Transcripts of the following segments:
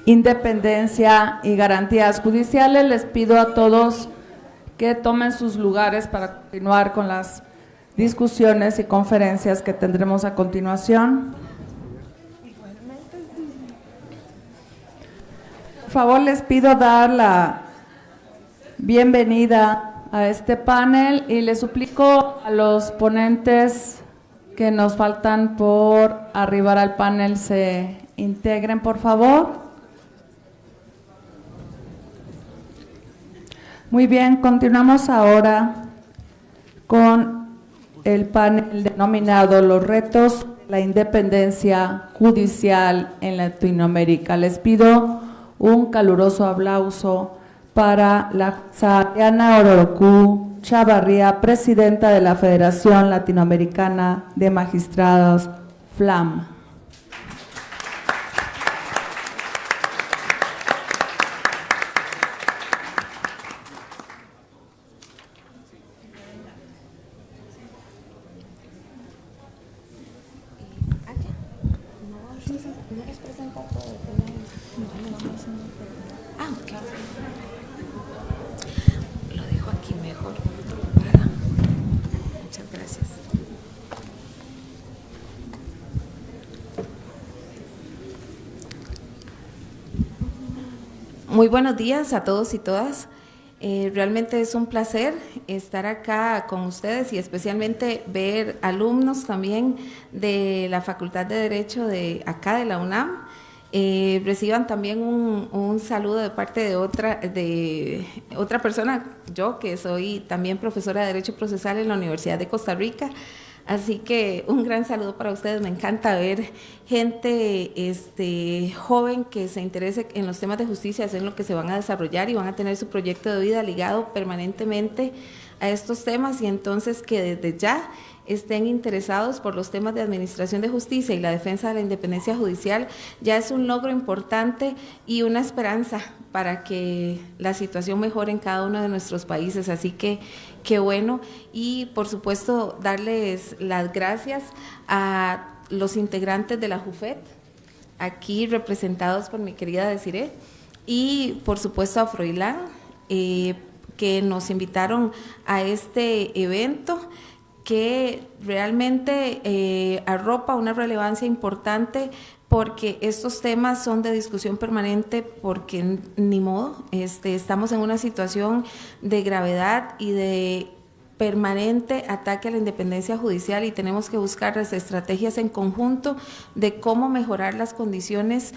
Independencia y Garantías Judiciales. Les pido a todos que tomen sus lugares para continuar con las discusiones y conferencias que tendremos a continuación. Por favor, les pido dar la bienvenida a este panel y les suplico a los ponentes que nos faltan por arribar al panel se integren, por favor. Muy bien, continuamos ahora con el panel denominado Los retos de la independencia judicial en Latinoamérica. Les pido un caluroso aplauso para la Diana Ororocú Chavarría, presidenta de la Federación Latinoamericana de Magistrados, FLAM. Lo dejo aquí mejor. Muchas gracias. Muy buenos días a todos y todas. Realmente es un placer estar acá con ustedes y especialmente ver alumnos también de la Facultad de Derecho de acá de la UNAM. Reciban también un saludo de parte de otra persona, yo que soy también profesora de Derecho Procesal en la Universidad de Costa Rica. Así que un gran saludo para ustedes. Me encanta ver gente joven que se interese en los temas de justicia, es en lo que se van a desarrollar y van a tener su proyecto de vida ligado permanentemente a estos temas, y entonces que desde ya estén interesados por los temas de administración de justicia y la defensa de la independencia judicial, ya es un logro importante y una esperanza para que la situación mejore en cada uno de nuestros países. Así que qué bueno, y por supuesto darles las gracias a los integrantes de la JUFET, aquí representados por mi querida Desiree, y por supuesto a Froilán, que nos invitaron a este evento que realmente arropa una relevancia importante, porque estos temas son de discusión permanente, porque ni modo, estamos en una situación de gravedad y de permanente ataque a la independencia judicial, y tenemos que buscar las estrategias en conjunto de cómo mejorar las condiciones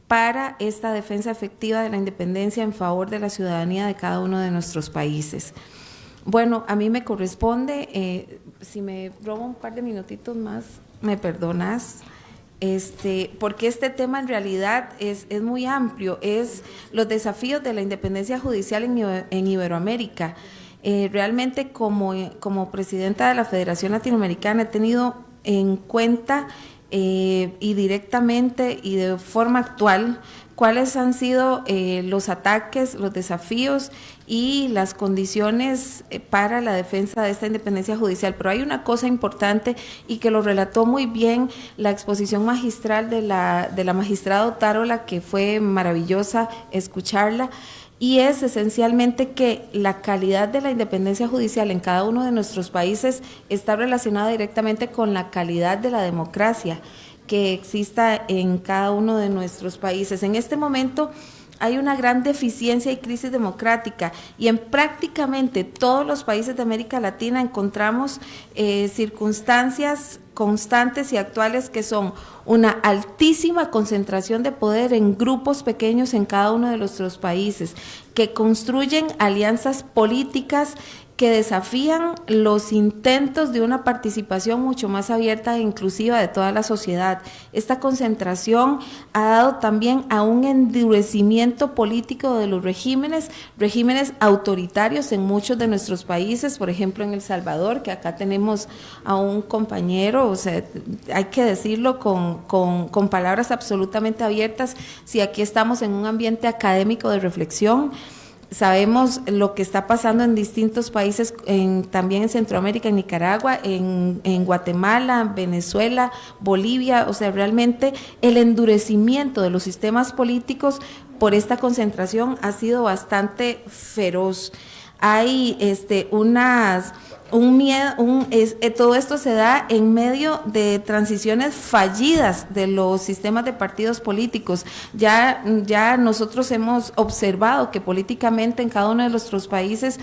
para esta defensa efectiva de la independencia en favor de la ciudadanía de cada uno de nuestros países. Bueno, a mí me corresponde, si me robo un par de minutitos más, me perdonas, porque este tema en realidad es muy amplio, es los desafíos de la independencia judicial en Iberoamérica. Realmente como presidenta de la Federación Latinoamericana he tenido en cuenta y directamente y de forma actual cuáles han sido los ataques, los desafíos y las condiciones para la defensa de esta independencia judicial. Pero hay una cosa importante, y que lo relató muy bien la exposición magistral de la magistrada Otárola, que fue maravillosa escucharla, y es esencialmente que la calidad de la independencia judicial en cada uno de nuestros países está relacionada directamente con la calidad de la democracia que exista en cada uno de nuestros países. En este momento hay una gran deficiencia y crisis democrática, y en prácticamente todos los países de América Latina encontramos circunstancias constantes y actuales que son una altísima concentración de poder en grupos pequeños en cada uno de nuestros países, que construyen alianzas políticas que desafían los intentos de una participación mucho más abierta e inclusiva de toda la sociedad. Esta concentración ha dado también a un endurecimiento político de los regímenes autoritarios en muchos de nuestros países, por ejemplo en El Salvador, que acá tenemos a un compañero, o sea, hay que decirlo con palabras absolutamente abiertas, si aquí estamos en un ambiente académico de reflexión. sabemos lo que está pasando en distintos países, también en Centroamérica, en Nicaragua, en Guatemala, Venezuela, Bolivia. O sea, realmente el endurecimiento de los sistemas políticos por esta concentración ha sido bastante feroz. Hay un miedo, todo esto se da en medio de transiciones fallidas de los sistemas de partidos políticos. Ya nosotros hemos observado que políticamente en cada uno de nuestros países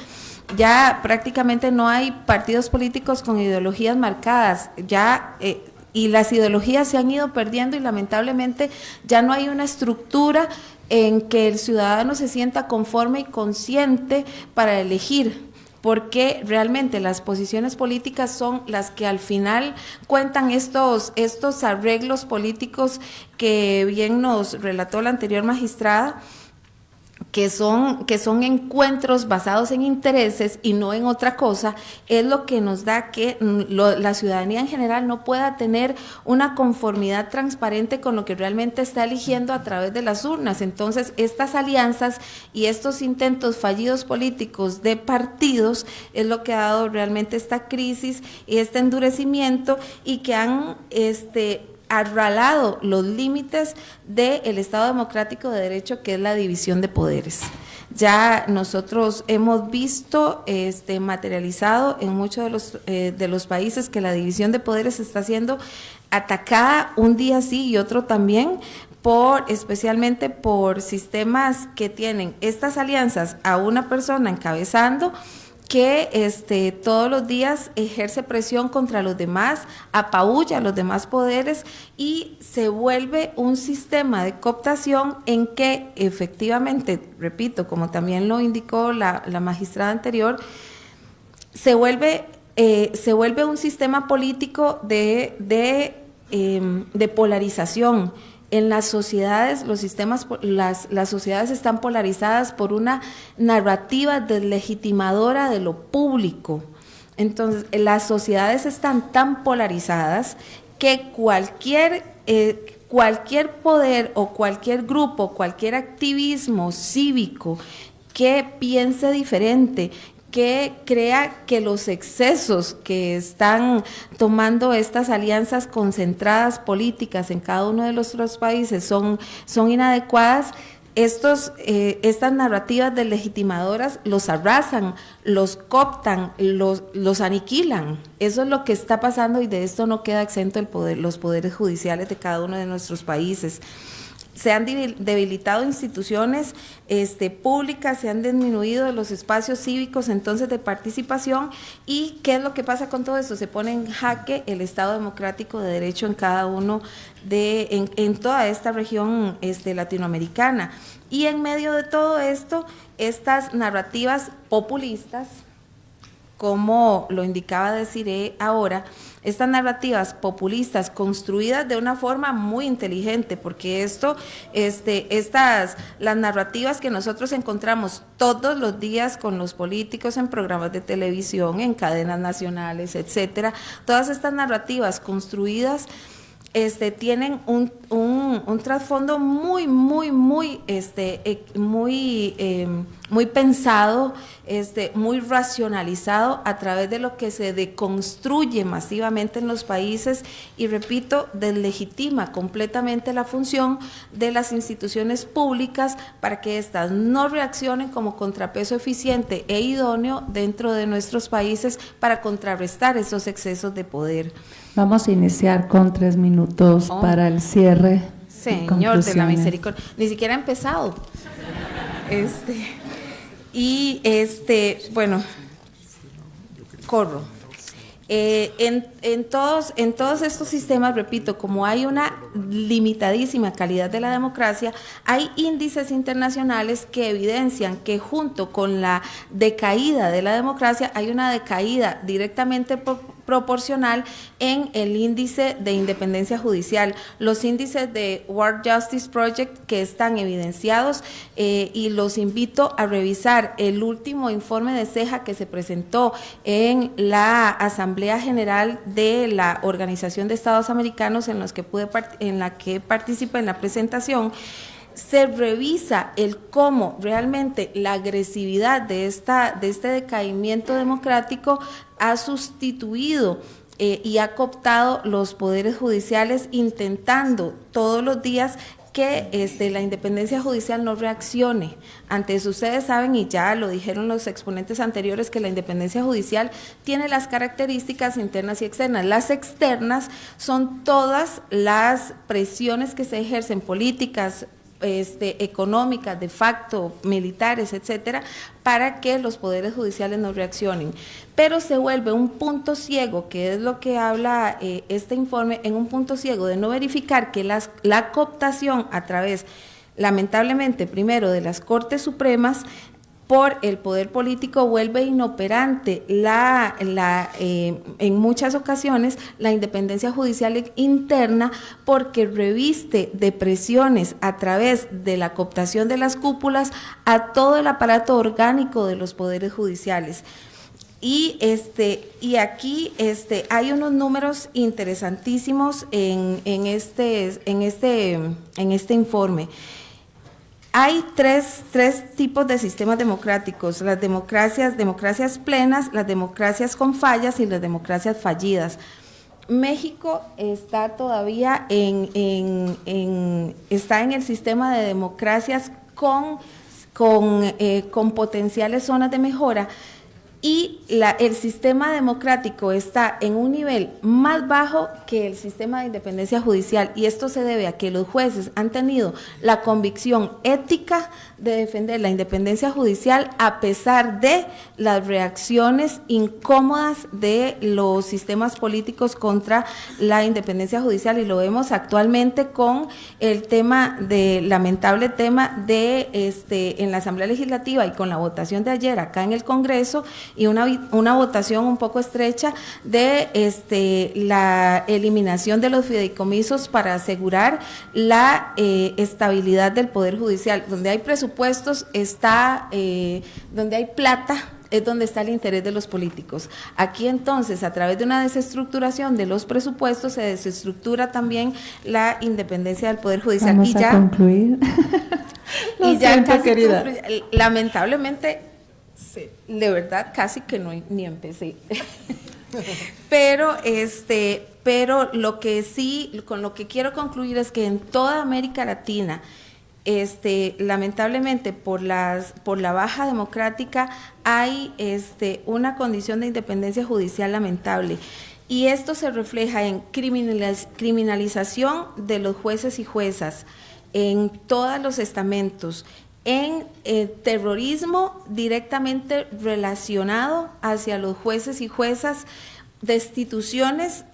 ya prácticamente no hay partidos políticos con ideologías marcadas, y las ideologías se han ido perdiendo y lamentablemente ya no hay una estructura en que el ciudadano se sienta conforme y consciente para elegir, porque realmente las posiciones políticas son las que al final cuentan estos arreglos políticos que bien nos relató la anterior magistrada, que son encuentros basados en intereses y no en otra cosa, es lo que nos da que la ciudadanía en general no pueda tener una conformidad transparente con lo que realmente está eligiendo a través de las urnas. Entonces, estas alianzas y estos intentos fallidos políticos de partidos es lo que ha dado realmente esta crisis y este endurecimiento, y que han arralado los límites del Estado democrático de derecho, que es la división de poderes. Ya nosotros hemos visto materializado en muchos de los países que la división de poderes está siendo atacada un día sí y otro también, especialmente por sistemas que tienen estas alianzas a una persona encabezando, que todos los días ejerce presión contra los demás, apabulla a los demás poderes y se vuelve un sistema de cooptación en que efectivamente, repito, como también lo indicó la magistrada anterior, se vuelve un sistema político de polarización. En las sociedades, las sociedades están polarizadas por una narrativa deslegitimadora de lo público. Entonces, las sociedades están tan polarizadas que cualquier poder o cualquier grupo, cualquier activismo cívico que piense diferente, que crea que los excesos que están tomando estas alianzas concentradas políticas en cada uno de los países son inadecuadas, estas narrativas deslegitimadoras los arrasan, los cooptan, los aniquilan. Eso es lo que está pasando, y de esto no queda exento los poderes judiciales de cada uno de nuestros países. Se han debilitado instituciones públicas, se han disminuido los espacios cívicos entonces de participación. ¿Y qué es lo que pasa con todo esto? Se pone en jaque el Estado democrático de derecho en cada uno en toda esta región latinoamericana. Y en medio de todo esto, estas narrativas populistas, como lo indicaba Desiree ahora, estas narrativas populistas construidas de una forma muy inteligente, porque las narrativas que nosotros encontramos todos los días con los políticos en programas de televisión, en cadenas nacionales, etcétera, todas estas narrativas construidas tienen un trasfondo muy pensado, muy racionalizado a través de lo que se deconstruye masivamente en los países, y repito, deslegitima completamente la función de las instituciones públicas para que éstas no reaccionen como contrapeso eficiente e idóneo dentro de nuestros países para contrarrestar esos excesos de poder. Vamos a iniciar con 3 minutos para el cierre. Señor de la misericordia, ni siquiera ha empezado. Bueno, corro. En todos estos sistemas, repito, como hay una limitadísima calidad de la democracia, hay índices internacionales que evidencian que junto con la decaída de la democracia hay una decaída directamente proporcional en el índice de independencia judicial. Los índices de World Justice Project que están evidenciados, y los invito a revisar el último informe de ceja que se presentó en la Asamblea General de la Organización de Estados Americanos, en la que participé en la presentación. se revisa el cómo realmente la agresividad de este decaimiento democrático ha sustituido y ha cooptado los poderes judiciales, intentando todos los días que la independencia judicial no reaccione ante eso. Ustedes saben, y ya lo dijeron los exponentes anteriores, que la independencia judicial tiene las características internas y externas. Las externas son todas las presiones que se ejercen, políticas, económicas, de facto, militares, etcétera, para que los poderes judiciales no reaccionen. Pero se vuelve un punto ciego, que es lo que habla este informe, en un punto ciego de no verificar que la cooptación a través, lamentablemente, primero de las Cortes Supremas, por el poder político, vuelve inoperante en muchas ocasiones la independencia judicial interna, porque reviste de presiones a través de la cooptación de las cúpulas a todo el aparato orgánico de los poderes judiciales. Y aquí hay unos números interesantísimos en este informe. Hay tres tipos de sistemas democráticos: las democracias plenas, las democracias con fallas y las democracias fallidas. México está todavía está en el sistema de democracias con potenciales zonas de mejora, y el sistema democrático está en un nivel más bajo que el sistema de independencia judicial, y esto se debe a que los jueces han tenido la convicción ética de defender la independencia judicial a pesar de las reacciones incómodas de los sistemas políticos contra la independencia judicial, y lo vemos actualmente con el lamentable tema en la Asamblea Legislativa, y con la votación de ayer acá en el Congreso, y una votación un poco estrecha de la eliminación de los fideicomisos para asegurar la estabilidad del Poder Judicial. Donde hay presupuestos donde hay plata, es donde está el interés de los políticos. Aquí entonces, a través de una desestructuración de los presupuestos, se desestructura también la independencia del Poder Judicial. Vamos a concluir. Y ya casi querida. Lamentablemente, sí, de verdad casi que no ni empecé. Pero lo que sí, con lo que quiero concluir, es que en toda América Latina, lamentablemente por la baja democrática, hay una condición de independencia judicial lamentable, y esto se refleja en criminalización de los jueces y juezas en todos los estamentos, en terrorismo directamente relacionado hacia los jueces y juezas, destituciones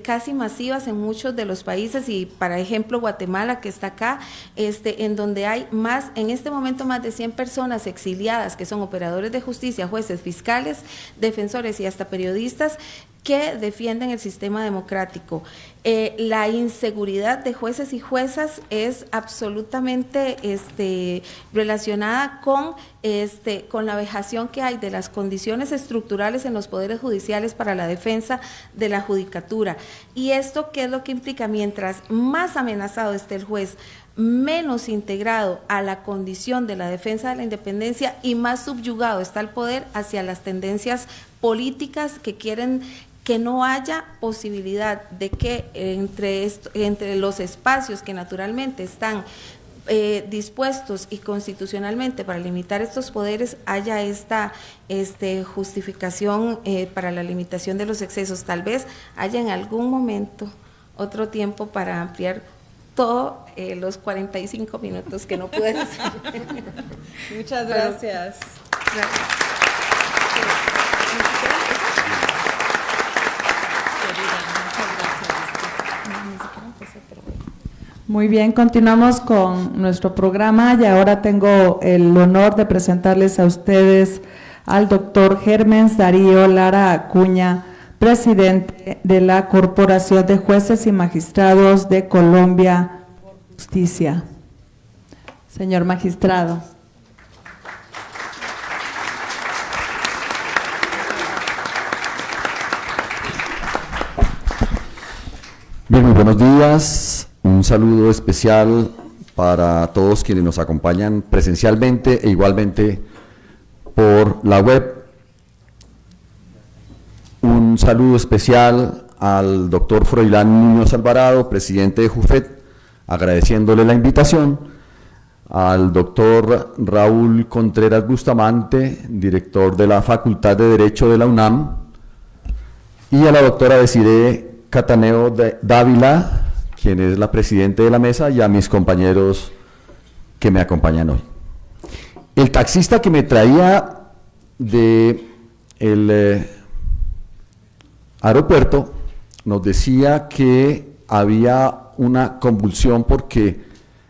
casi masivas en muchos de los países, y por ejemplo Guatemala, que está acá, en donde hay en este momento más de 100 personas exiliadas, que son operadores de justicia, jueces, fiscales, defensores y hasta periodistas, que defienden el sistema democrático. La inseguridad de jueces y juezas es absolutamente relacionada con la vejación que hay de las condiciones estructurales en los poderes judiciales para la defensa de la judicatura. ¿Y esto qué es lo que implica? Mientras más amenazado esté el juez, menos integrado a la condición de la defensa de la independencia, y más subyugado está el poder hacia las tendencias políticas que quieren que no haya posibilidad de que entre los espacios que naturalmente están dispuestos y constitucionalmente para limitar estos poderes, haya esta justificación para la limitación de los excesos. Tal vez haya en algún momento otro tiempo para ampliar todos los 45 minutos que no pude decir. Muchas gracias. Muy bien, continuamos con nuestro programa, y ahora tengo el honor de presentarles a ustedes al doctor Hermens Darío Lara Acuña, presidente de la Corporación de Jueces y Magistrados de Colombia por Justicia. Señor magistrado. Bien, muy buenos días. Un saludo especial para todos quienes nos acompañan presencialmente e igualmente por la web. Un saludo especial al doctor Froilán Muñoz Alvarado, presidente de JUFET, agradeciéndole la invitación, al doctor Raúl Contreras Bustamante, director de la Facultad de Derecho de la UNAM, y a la doctora Desiree Cataneo Dávila, quien es la presidenta de la mesa, y a mis compañeros que me acompañan hoy. El taxista que me traía de el aeropuerto nos decía que había una convulsión porque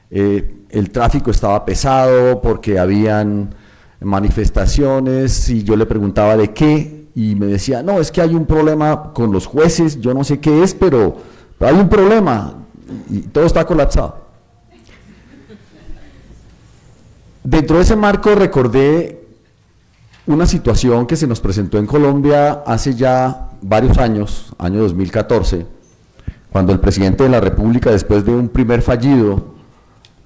el tráfico estaba pesado, porque habían manifestaciones, y yo le preguntaba de qué, y me decía, no, es que hay un problema con los jueces, yo no sé qué es, pero hay un problema, y todo está colapsado. Dentro de ese marco recordé una situación que se nos presentó en Colombia hace ya varios años, año 2014, cuando el presidente de la República, después de un primer fallido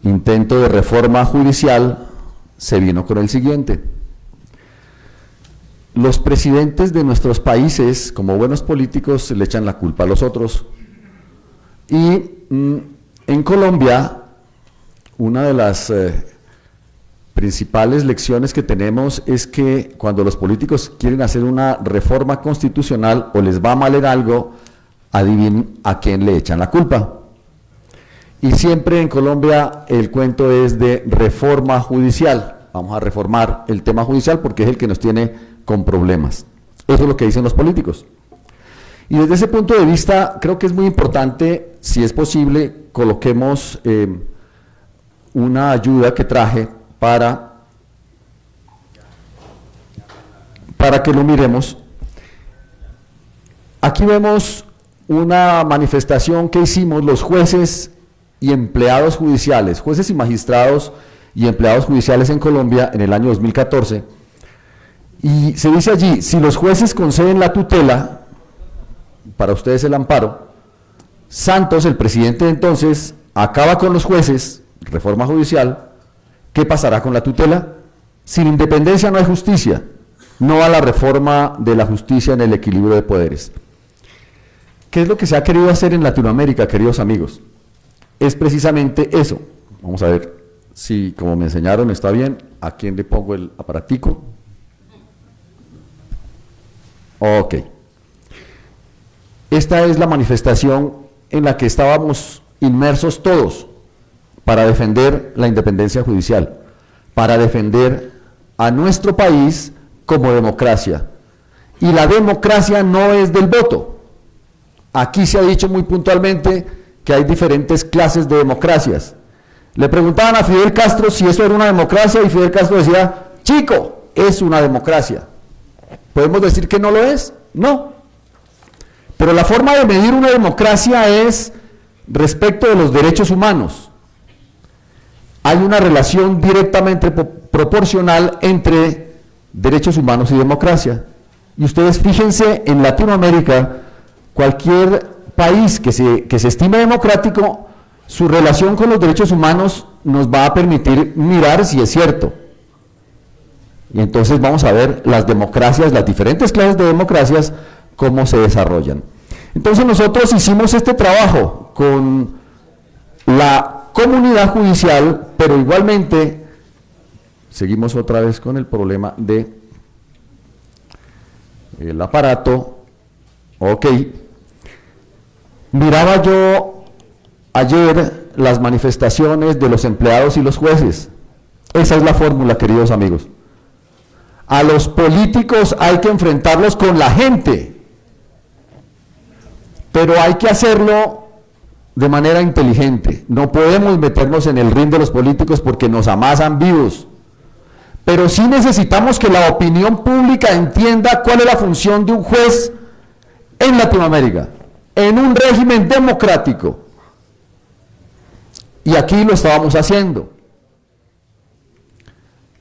intento de reforma judicial, se vino con el siguiente. Los presidentes de nuestros países, como buenos políticos, le echan la culpa a los otros. Y en Colombia, una de las principales lecciones que tenemos es que cuando los políticos quieren hacer una reforma constitucional o les va mal en algo, adivinen a quién le echan la culpa. Y siempre en Colombia el cuento es de reforma judicial. Vamos a reformar el tema judicial porque es el que nos tiene con problemas. Eso es lo que dicen los políticos. Y desde ese punto de vista creo que es muy importante, si es posible, coloquemos una ayuda que traje para que lo miremos. Aquí vemos una manifestación que hicimos los jueces y empleados judiciales, jueces y magistrados y empleados judiciales en Colombia en el año 2014, y se dice allí, si los jueces conceden la tutela, para ustedes el amparo, Santos, el presidente de entonces, acaba con los jueces, reforma judicial. ¿Qué pasará con la tutela? Sin independencia no hay justicia, no a la reforma de la justicia en el equilibrio de poderes. ¿Qué es lo que se ha querido hacer en Latinoamérica, queridos amigos? Es precisamente eso. Vamos a ver si, como me enseñaron, está bien. ¿A quién le pongo el aparatico? Ok. Esta es la manifestación en la que estábamos inmersos todos para defender la independencia judicial, para defender a nuestro país como democracia. Y la democracia no es del voto. Aquí se ha dicho muy puntualmente que hay diferentes clases de democracias. Le preguntaban a Fidel Castro si eso era una democracia y Fidel Castro decía, chico, es una democracia. ¿Podemos decir que no lo es? No. Pero la forma de medir una democracia es respecto de los derechos humanos. Hay una relación directamente proporcional entre derechos humanos y democracia. Y ustedes fíjense, en Latinoamérica, cualquier país que se estime democrático, su relación con los derechos humanos nos va a permitir mirar si es cierto. Y entonces vamos a ver las democracias, las diferentes clases de democracias, cómo se desarrollan. Entonces nosotros hicimos este trabajo con la comunidad judicial, pero igualmente seguimos otra vez con el problema de el aparato. Ok. Miraba yo ayer las manifestaciones de los empleados y los jueces. Esa es la fórmula, queridos amigos. A los políticos hay que enfrentarlos con la gente, pero hay que hacerlo de manera inteligente. No podemos meternos en el ring de los políticos porque nos amasan vivos. Pero sí necesitamos que la opinión pública entienda cuál es la función de un juez en Latinoamérica, en un régimen democrático. Y aquí lo estábamos haciendo.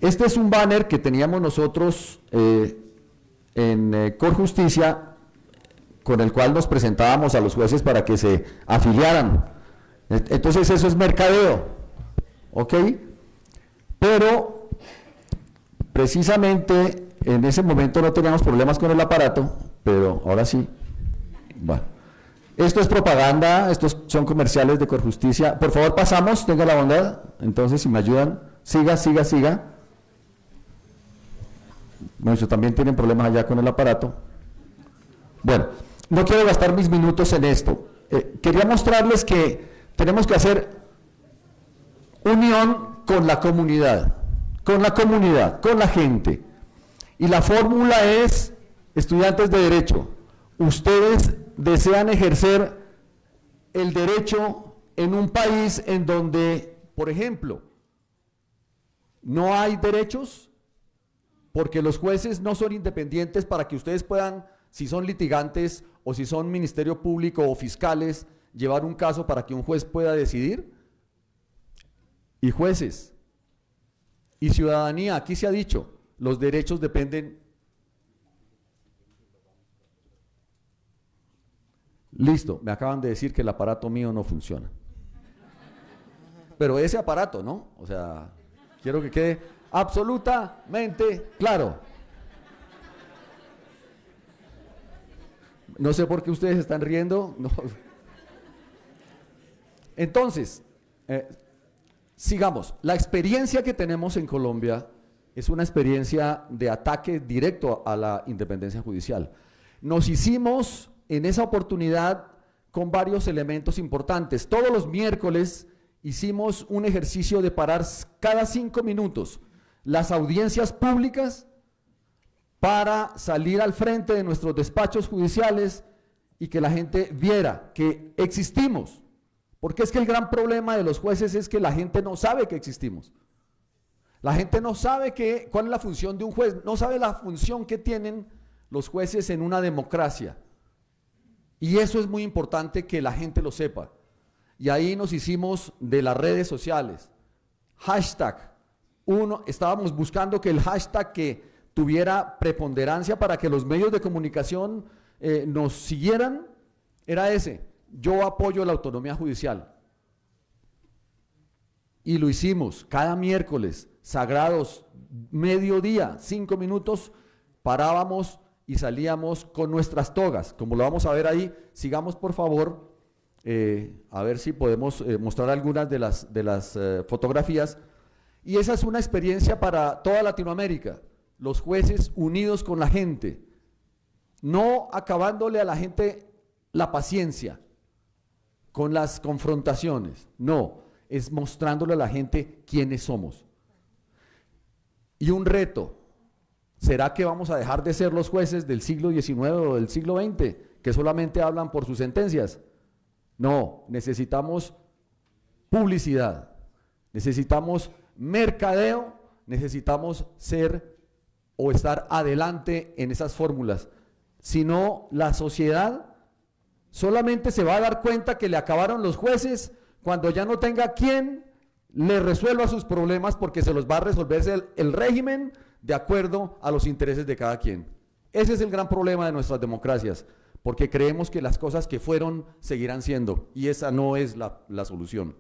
Este es un banner que teníamos nosotros en Corjusticia, con el cual nos presentábamos a los jueces para que se afiliaran. Entonces eso es mercadeo. ¿ok? Pero precisamente en ese momento no teníamos problemas con el aparato, pero ahora sí. Bueno, esto es propaganda, estos son comerciales de Corjusticia. Por favor, pasamos, tenga la bondad. Entonces, si me ayudan, siga. Muchos también tienen problemas allá con el aparato. Bueno, no quiero gastar mis minutos en esto. Quería mostrarles que tenemos que hacer unión con la comunidad, con la gente. Y la fórmula es, estudiantes de Derecho, ustedes desean ejercer el derecho en un país en donde, por ejemplo, no hay derechos, porque los jueces no son independientes para que ustedes puedan, si son litigantes o si son ministerio público o fiscales, llevar un caso para que un juez pueda decidir. Y jueces y ciudadanía, aquí se ha dicho, los derechos dependen. Listo, me acaban de decir que el aparato mío no funciona. Pero ese aparato, ¿no? O sea, quiero que quede absolutamente claro. No sé por qué ustedes están riendo. No. Entonces, sigamos. La experiencia que tenemos en Colombia es una experiencia de ataque directo a la independencia judicial. Nos hicimos en esa oportunidad con varios elementos importantes. Todos los miércoles hicimos un ejercicio de parar cada 5 minutos las audiencias públicas para salir al frente de nuestros despachos judiciales y que la gente viera que existimos. Porque es que el gran problema de los jueces es que la gente no sabe que existimos. La gente no sabe cuál es la función de un juez, no sabe la función que tienen los jueces en una democracia. Y eso es muy importante que la gente lo sepa. Y ahí nos hicimos de las redes sociales. Hashtag. Estábamos buscando que el hashtag que tuviera preponderancia para que los medios de comunicación nos siguieran, era ese. Yo apoyo la autonomía judicial. Y lo hicimos cada miércoles, sagrados, mediodía, 5 minutos, parábamos y salíamos con nuestras togas, como lo vamos a ver ahí. Sigamos por favor, a ver si podemos mostrar algunas de las fotografías. Y esa es una experiencia para toda Latinoamérica, los jueces unidos con la gente, no acabándole a la gente la paciencia con las confrontaciones, no, es mostrándole a la gente quiénes somos. Y un reto, ¿será que vamos a dejar de ser los jueces del siglo XIX o del siglo XX, que solamente hablan por sus sentencias? No, necesitamos publicidad, necesitamos mercadeo, necesitamos ser o estar adelante en esas fórmulas. Si no, la sociedad solamente se va a dar cuenta que le acabaron los jueces cuando ya no tenga quien le resuelva sus problemas, porque se los va a resolver el régimen de acuerdo a los intereses de cada quien. Ese es el gran problema de nuestras democracias, porque creemos que las cosas que fueron seguirán siendo, y esa no es la solución.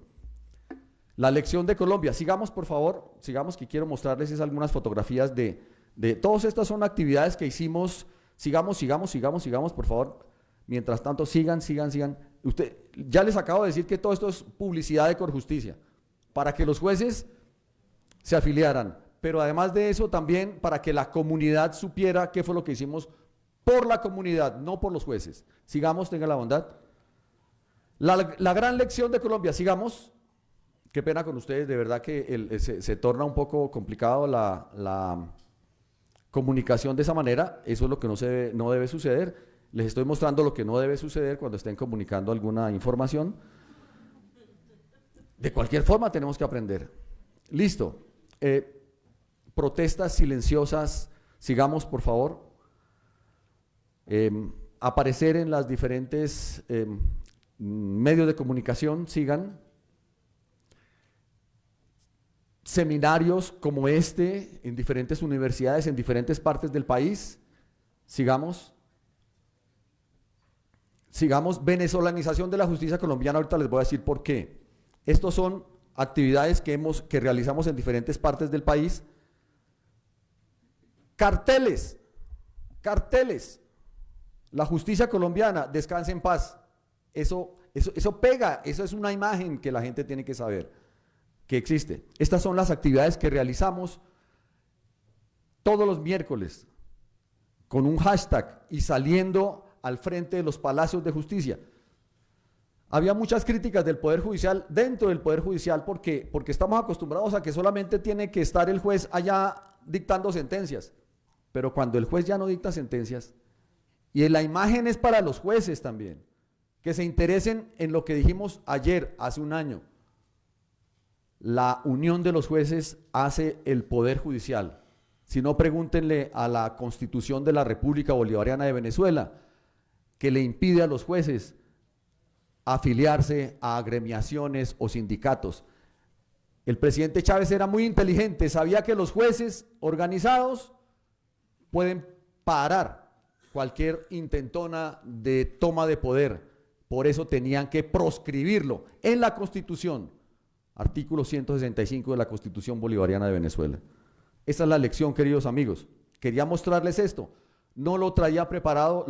La lección de Colombia, sigamos por favor, sigamos, que quiero mostrarles algunas fotografías de todas estas son actividades que hicimos. Sigamos por favor, mientras tanto sigan. Usted, ya les acabo de decir que todo esto es publicidad de Corjusticia, para que los jueces se afiliaran, pero además de eso también para que la comunidad supiera qué fue lo que hicimos por la comunidad, no por los jueces. Sigamos, tenga la bondad. La gran lección de Colombia, sigamos. Qué pena con ustedes, de verdad que se torna un poco complicado la comunicación de esa manera. Eso es lo que no debe suceder. Les estoy mostrando lo que no debe suceder cuando estén comunicando alguna información. De cualquier forma tenemos que aprender. Listo. Protestas silenciosas, sigamos por favor. Aparecer en las diferentes medios de comunicación, sigan. Seminarios como este en diferentes universidades, en diferentes partes del país, sigamos. Venezolanización de la justicia colombiana, ahorita les voy a decir por qué. Estos son actividades que realizamos en diferentes partes del país. Carteles, la justicia colombiana, descanse en paz. Eso pega, eso es una imagen que la gente tiene que saber que existe. Estas son las actividades que realizamos todos los miércoles con un hashtag y saliendo al frente de los palacios de justicia. Había muchas críticas del Poder Judicial, dentro del Poder Judicial, porque estamos acostumbrados a que solamente tiene que estar el juez allá dictando sentencias, pero cuando el juez ya no dicta sentencias, y la imagen es para los jueces también, que se interesen en lo que dijimos ayer, hace un año, la unión de los jueces hace el Poder Judicial. Si no, pregúntenle a la Constitución de la República Bolivariana de Venezuela, que le impide a los jueces afiliarse a agremiaciones o sindicatos. El presidente Chávez era muy inteligente, sabía que los jueces organizados pueden parar cualquier intentona de toma de poder, por eso tenían que proscribirlo en la Constitución, artículo 165 de la Constitución Bolivariana de Venezuela. Esa es la lección, queridos amigos. Quería mostrarles esto, no lo traía preparado,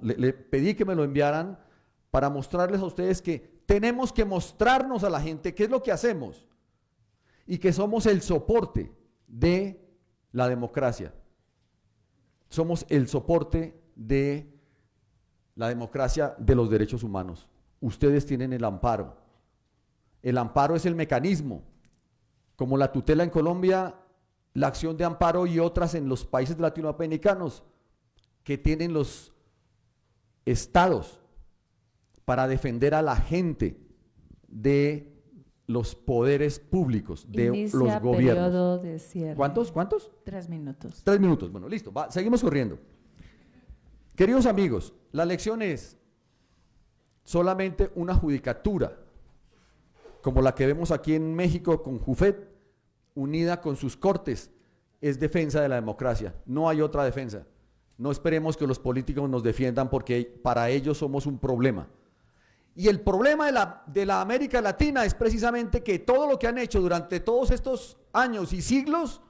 le pedí que me lo enviaran para mostrarles a ustedes que tenemos que mostrarnos a la gente qué es lo que hacemos y que somos el soporte de la democracia. Somos el soporte de la democracia, de los derechos humanos. Ustedes tienen el amparo. El amparo es el mecanismo, como la tutela en Colombia, la acción de amparo y otras en los países latinoamericanos que tienen los estados para defender a la gente de los poderes públicos, de Inicia los gobiernos. periodo de cierre. ¿Cuántos? 3 minutos. 3 minutos, bueno, listo, seguimos corriendo. Queridos amigos, la lección es solamente una judicatura, como la que vemos aquí en México con Jufet, unida con sus cortes, es defensa de la democracia, no hay otra defensa. No esperemos que los políticos nos defiendan porque para ellos somos un problema. Y el problema de la América Latina es precisamente que todo lo que han hecho durante todos estos años y siglos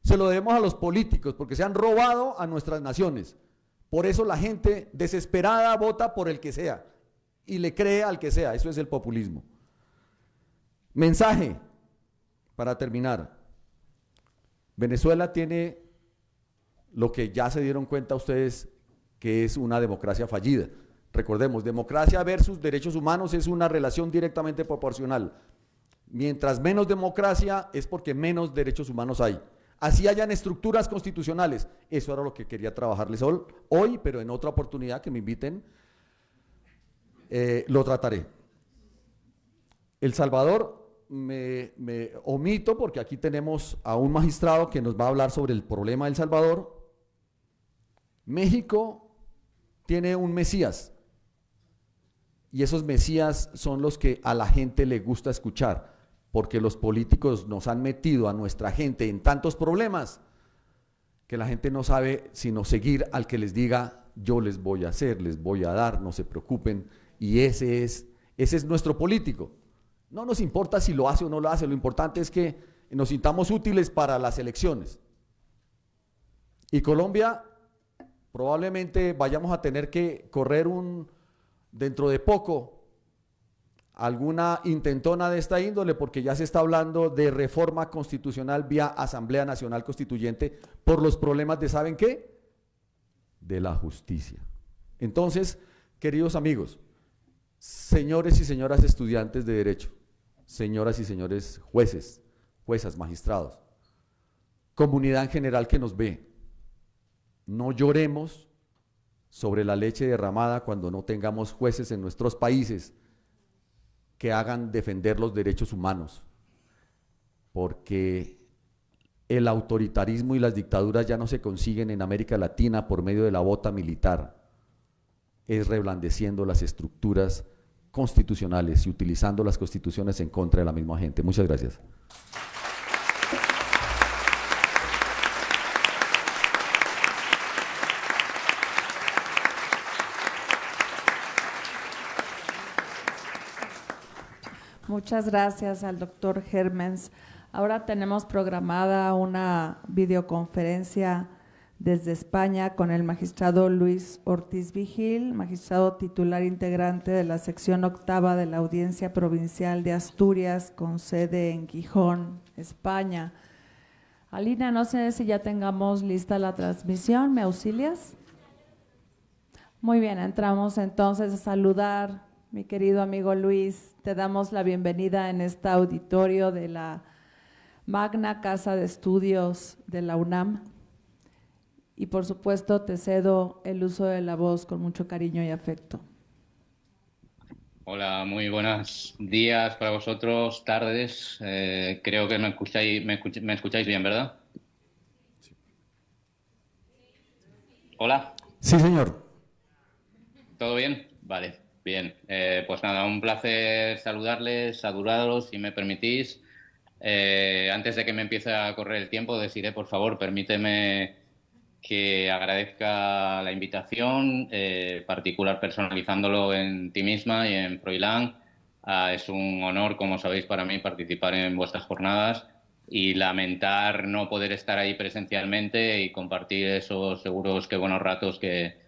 se lo debemos a los políticos porque se han robado a nuestras naciones. Por eso la gente desesperada vota por el que sea y le cree al que sea. Eso es el populismo. Mensaje para terminar. Venezuela tiene lo que ya se dieron cuenta ustedes que es una democracia fallida. Recordemos, democracia versus derechos humanos es una relación directamente proporcional. Mientras menos democracia es porque menos derechos humanos hay. Así hayan estructuras constitucionales. Eso era lo que quería trabajarles hoy, pero en otra oportunidad que me inviten, lo trataré. El Salvador me omito porque aquí tenemos a un magistrado que nos va a hablar sobre el problema del Salvador. México tiene un Mesías. Y esos mesías son los que a la gente le gusta escuchar, porque los políticos nos han metido a nuestra gente en tantos problemas que la gente no sabe sino seguir al que les diga, yo les voy a hacer, les voy a dar, no se preocupen, y ese es nuestro político. No nos importa si lo hace o no lo hace, lo importante es que nos sintamos útiles para las elecciones. Y Colombia, probablemente vayamos a tener que correr dentro de poco alguna intentona de esta índole, porque ya se está hablando de reforma constitucional vía Asamblea Nacional Constituyente por los problemas de, ¿saben qué? De la justicia. Entonces, queridos amigos, señores y señoras estudiantes de Derecho, señoras y señores jueces, juezas, magistrados, comunidad en general que nos ve, no lloremos sobre la leche derramada cuando no tengamos jueces en nuestros países que hagan defender los derechos humanos, porque el autoritarismo y las dictaduras ya no se consiguen en América Latina por medio de la bota militar, es reblandeciendo las estructuras constitucionales y utilizando las constituciones en contra de la misma gente. Muchas gracias. Muchas gracias al doctor Hermens. Ahora tenemos programada una videoconferencia desde España con el magistrado Luis Ortiz Vigil, magistrado titular integrante de la sección octava de la Audiencia Provincial de Asturias, con sede en Gijón, España. Alina, no sé si ya tengamos lista la transmisión, ¿me auxilias? Muy bien, entramos entonces a saludar, mi querido amigo Luis, te damos la bienvenida en este auditorio de la Magna Casa de Estudios de la UNAM y por supuesto te cedo el uso de la voz con mucho cariño y afecto. Hola, muy buenos días para vosotros, tardes. Creo que me escucháis bien, ¿verdad? Hola. Sí, señor. ¿Todo bien? Vale, bien. Pues nada, un placer saludaros, si me permitís. Antes de que me empiece a correr el tiempo, Desiree, por favor, permíteme que agradezca la invitación, particular personalizándolo en ti misma y en Froilán. Es un honor, como sabéis, para mí participar en vuestras jornadas y lamentar no poder estar ahí presencialmente y compartir esos seguros que buenos ratos que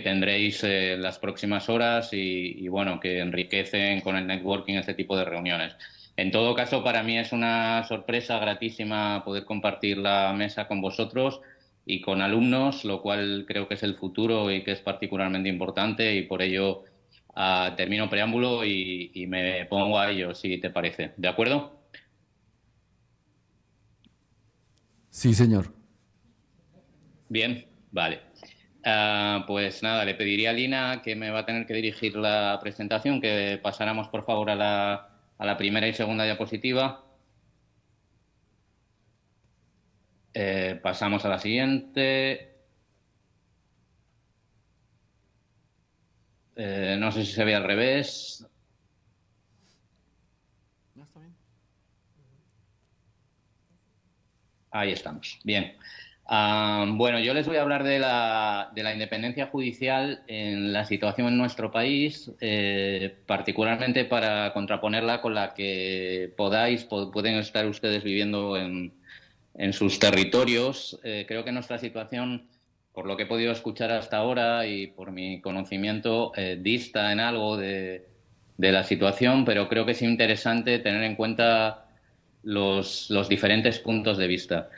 tendréis las próximas horas y bueno, que enriquecen con el networking este tipo de reuniones. En todo caso, para mí es una sorpresa gratísima poder compartir la mesa con vosotros y con alumnos, lo cual creo que es el futuro y que es particularmente importante y por ello termino preámbulo y me pongo a ello, si te parece. ¿De acuerdo? Sí, señor. Bien, vale. Pues nada, le pediría a Lina, que me va a tener que dirigir la presentación, que pasáramos por favor a la primera y segunda diapositiva. Pasamos a la siguiente. No sé si se ve al revés. ¿Está bien? Ahí estamos. Bien. Bueno, yo les voy a hablar de la independencia judicial en la situación en nuestro país, particularmente para contraponerla con la que pueden estar ustedes viviendo en sus territorios. Creo que nuestra situación, por lo que he podido escuchar hasta ahora y por mi conocimiento, dista en algo de la situación, pero creo que es interesante tener en cuenta los diferentes puntos de vista.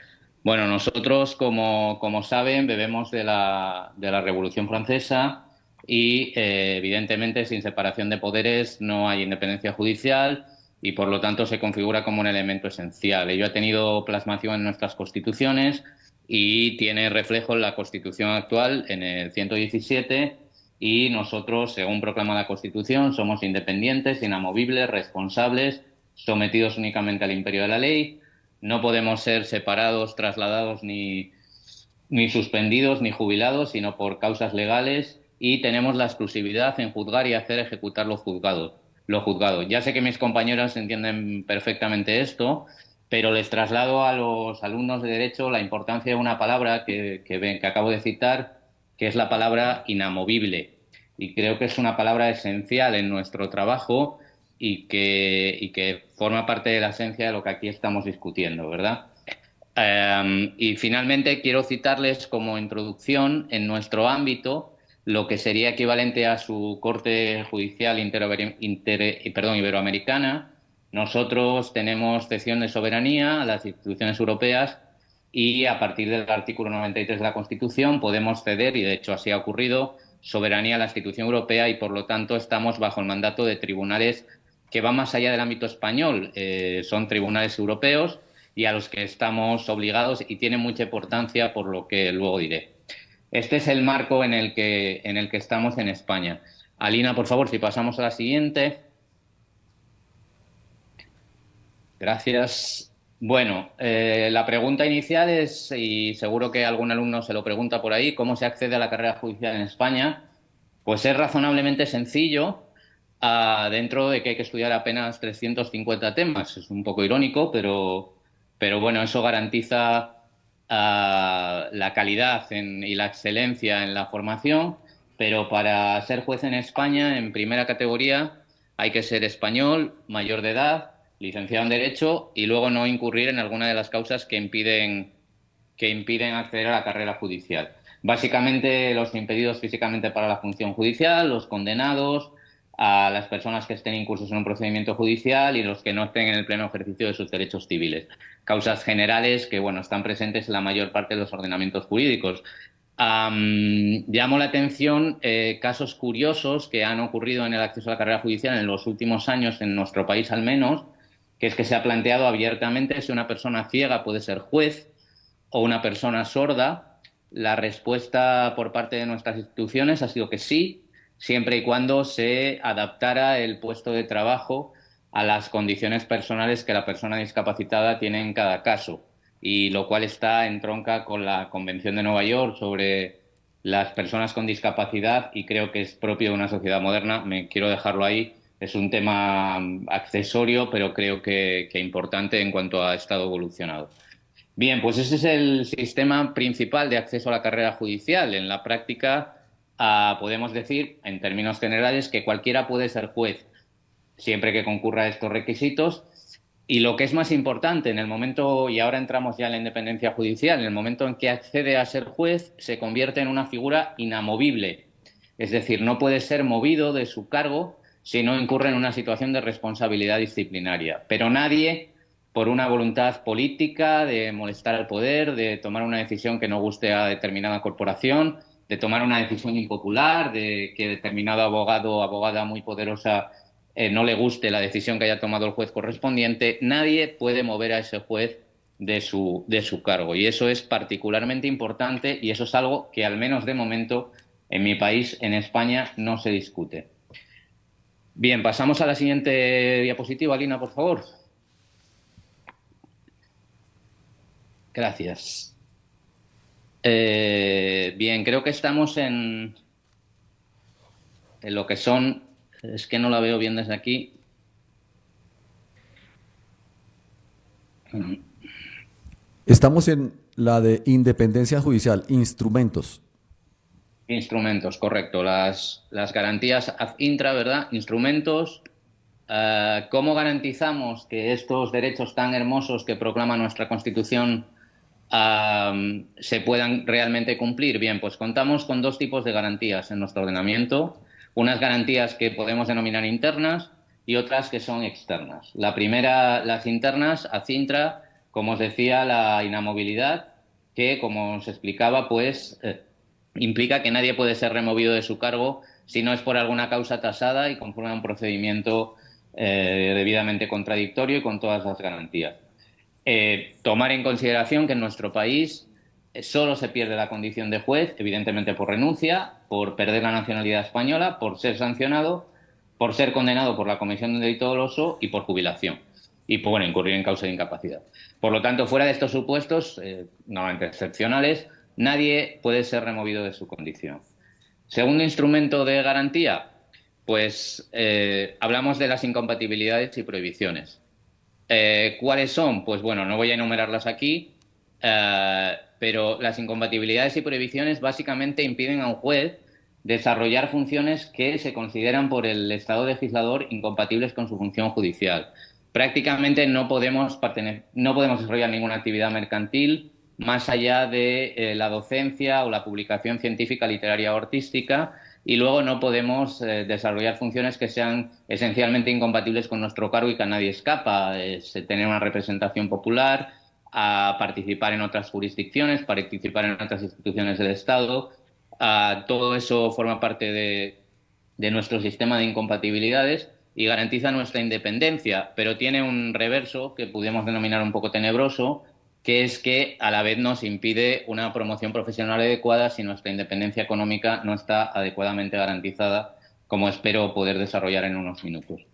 Bueno, nosotros, como saben, bebemos de la Revolución Francesa y, evidentemente, sin separación de poderes no hay independencia judicial y, por lo tanto, se configura como un elemento esencial. Ello ha tenido plasmación en nuestras constituciones y tiene reflejo en la Constitución actual, en el 117, y nosotros, según proclama la Constitución, somos independientes, inamovibles, responsables, sometidos únicamente al imperio de la ley. No podemos ser separados, trasladados, ni suspendidos, ni jubilados, sino por causas legales, y tenemos la exclusividad en juzgar y hacer ejecutar lo juzgado. Ya sé que mis compañeros entienden perfectamente esto, pero les traslado a los alumnos de Derecho la importancia de una palabra que acabo de citar, que es la palabra inamovible. Y creo que es una palabra esencial en nuestro trabajo y que forma parte de la esencia de lo que aquí estamos discutiendo, ¿verdad? Y finalmente quiero citarles como introducción en nuestro ámbito lo que sería equivalente a su Corte Judicial Iberoamericana. Nosotros tenemos cesión de soberanía a las instituciones europeas y a partir del artículo 93 de la Constitución podemos ceder, y de hecho así ha ocurrido, soberanía a la institución europea y por lo tanto estamos bajo el mandato de tribunales que van más allá del ámbito español. Son tribunales europeos y a los que estamos obligados y tienen mucha importancia por lo que luego diré. Este es el marco en el que estamos en España. Alina, por favor, si pasamos a la siguiente. Gracias. Bueno, la pregunta inicial es, y seguro que algún alumno se lo pregunta por ahí, ¿cómo se accede a la carrera judicial en España? Pues es razonablemente sencillo, dentro de que hay que estudiar apenas 350 temas. Es un poco irónico, pero bueno, eso garantiza la calidad y la excelencia en la formación. Pero para ser juez en España, en primera categoría, hay que ser español, mayor de edad, licenciado en Derecho y luego no incurrir en alguna de las causas que impiden acceder a la carrera judicial. Básicamente, los impedidos físicamente para la función judicial, los condenados, a las personas que estén incursos en un procedimiento judicial y los que no estén en el pleno ejercicio de sus derechos civiles. Causas generales que, bueno, están presentes en la mayor parte de los ordenamientos jurídicos. Llamo la atención casos curiosos que han ocurrido en el acceso a la carrera judicial en los últimos años, en nuestro país al menos, que es que se ha planteado abiertamente si una persona ciega puede ser juez o una persona sorda. La respuesta por parte de nuestras instituciones ha sido que sí, siempre y cuando se adaptara el puesto de trabajo a las condiciones personales que la persona discapacitada tiene en cada caso, y lo cual está en tronca con la Convención de Nueva York sobre las personas con discapacidad y creo que es propio de una sociedad moderna. Me quiero dejarlo ahí. Es un tema accesorio, pero creo que importante en cuanto a estado evolucionado. Bien, pues ese es el sistema principal de acceso a la carrera judicial. En la práctica, podemos decir, en términos generales, que cualquiera puede ser juez, siempre que concurra a estos requisitos. Y lo que es más importante, en el momento, y ahora entramos ya en la independencia judicial, en el momento en que accede a ser juez, se convierte en una figura inamovible. Es decir, no puede ser movido de su cargo si no incurre en una situación de responsabilidad disciplinaria. Pero nadie, por una voluntad política de molestar al poder, de tomar una decisión que no guste a determinada corporación, de tomar una decisión impopular, de que determinado abogado o abogada muy poderosa no le guste la decisión que haya tomado el juez correspondiente, nadie puede mover a ese juez de su cargo. Y eso es particularmente importante y eso es algo que, al menos de momento, en mi país, en España, no se discute. Bien, pasamos a la siguiente diapositiva, Lina, por favor. Gracias. Bien, creo que estamos en lo que son... Es que no la veo bien desde aquí. Estamos en la de independencia judicial, instrumentos. Instrumentos, correcto. Las garantías ad intra, ¿verdad? Instrumentos. ¿Cómo garantizamos que estos derechos tan hermosos que proclama nuestra Constitución se puedan realmente cumplir? Bien, pues contamos con dos tipos de garantías en nuestro ordenamiento. Unas garantías que podemos denominar internas y otras que son externas. La primera, las internas, ad intra, como os decía, la inamovilidad, que, como os explicaba, pues implica que nadie puede ser removido de su cargo si no es por alguna causa tasada y conforme a un procedimiento debidamente contradictorio y con todas las garantías. Tomar en consideración que en nuestro país solo se pierde la condición de juez, evidentemente por renuncia, por perder la nacionalidad española, por ser sancionado, por ser condenado por la comisión de un delito doloso y por jubilación. Y por incurrir en causa de incapacidad. Por lo tanto, fuera de estos supuestos, normalmente excepcionales, nadie puede ser removido de su condición. Segundo instrumento de garantía, pues hablamos de las incompatibilidades y prohibiciones. ¿Cuáles son? Pues bueno, no voy a enumerarlas aquí, pero las incompatibilidades y prohibiciones básicamente impiden a un juez desarrollar funciones que se consideran por el Estado legislador incompatibles con su función judicial. Prácticamente no podemos desarrollar ninguna actividad mercantil más allá de la docencia o la publicación científica, literaria o artística, y luego no podemos desarrollar funciones que sean esencialmente incompatibles con nuestro cargo y que a nadie escapa. Tener una representación popular, a participar en otras jurisdicciones, participar en otras instituciones del Estado. Todo eso forma parte de nuestro sistema de incompatibilidades y garantiza nuestra independencia, pero tiene un reverso que podemos denominar un poco tenebroso, que es que a la vez nos impide una promoción profesional adecuada si nuestra independencia económica no está adecuadamente garantizada, como espero poder desarrollar en unos minutos.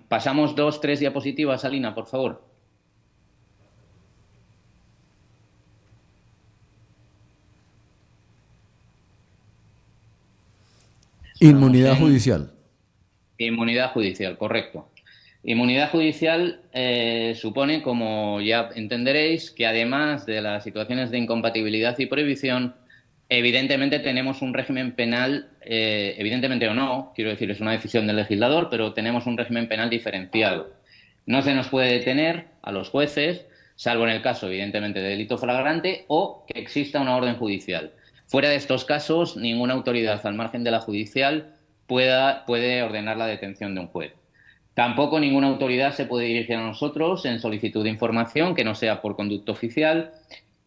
Pasamos 2-3 diapositivas, Alina, por favor. Inmunidad judicial. Inmunidad judicial, correcto. Inmunidad judicial supone, como ya entenderéis, que además de las situaciones de incompatibilidad y prohibición, Evidentemente tenemos un régimen penal, evidentemente o no, quiero decir, es una decisión del legislador, pero tenemos un régimen penal diferenciado. No se nos puede detener a los jueces, salvo en el caso, evidentemente, de delito flagrante o que exista una orden judicial. Fuera de estos casos, ninguna autoridad al margen de la judicial puede ordenar la detención de un juez. Tampoco ninguna autoridad se puede dirigir a nosotros en solicitud de información que no sea por conducto oficial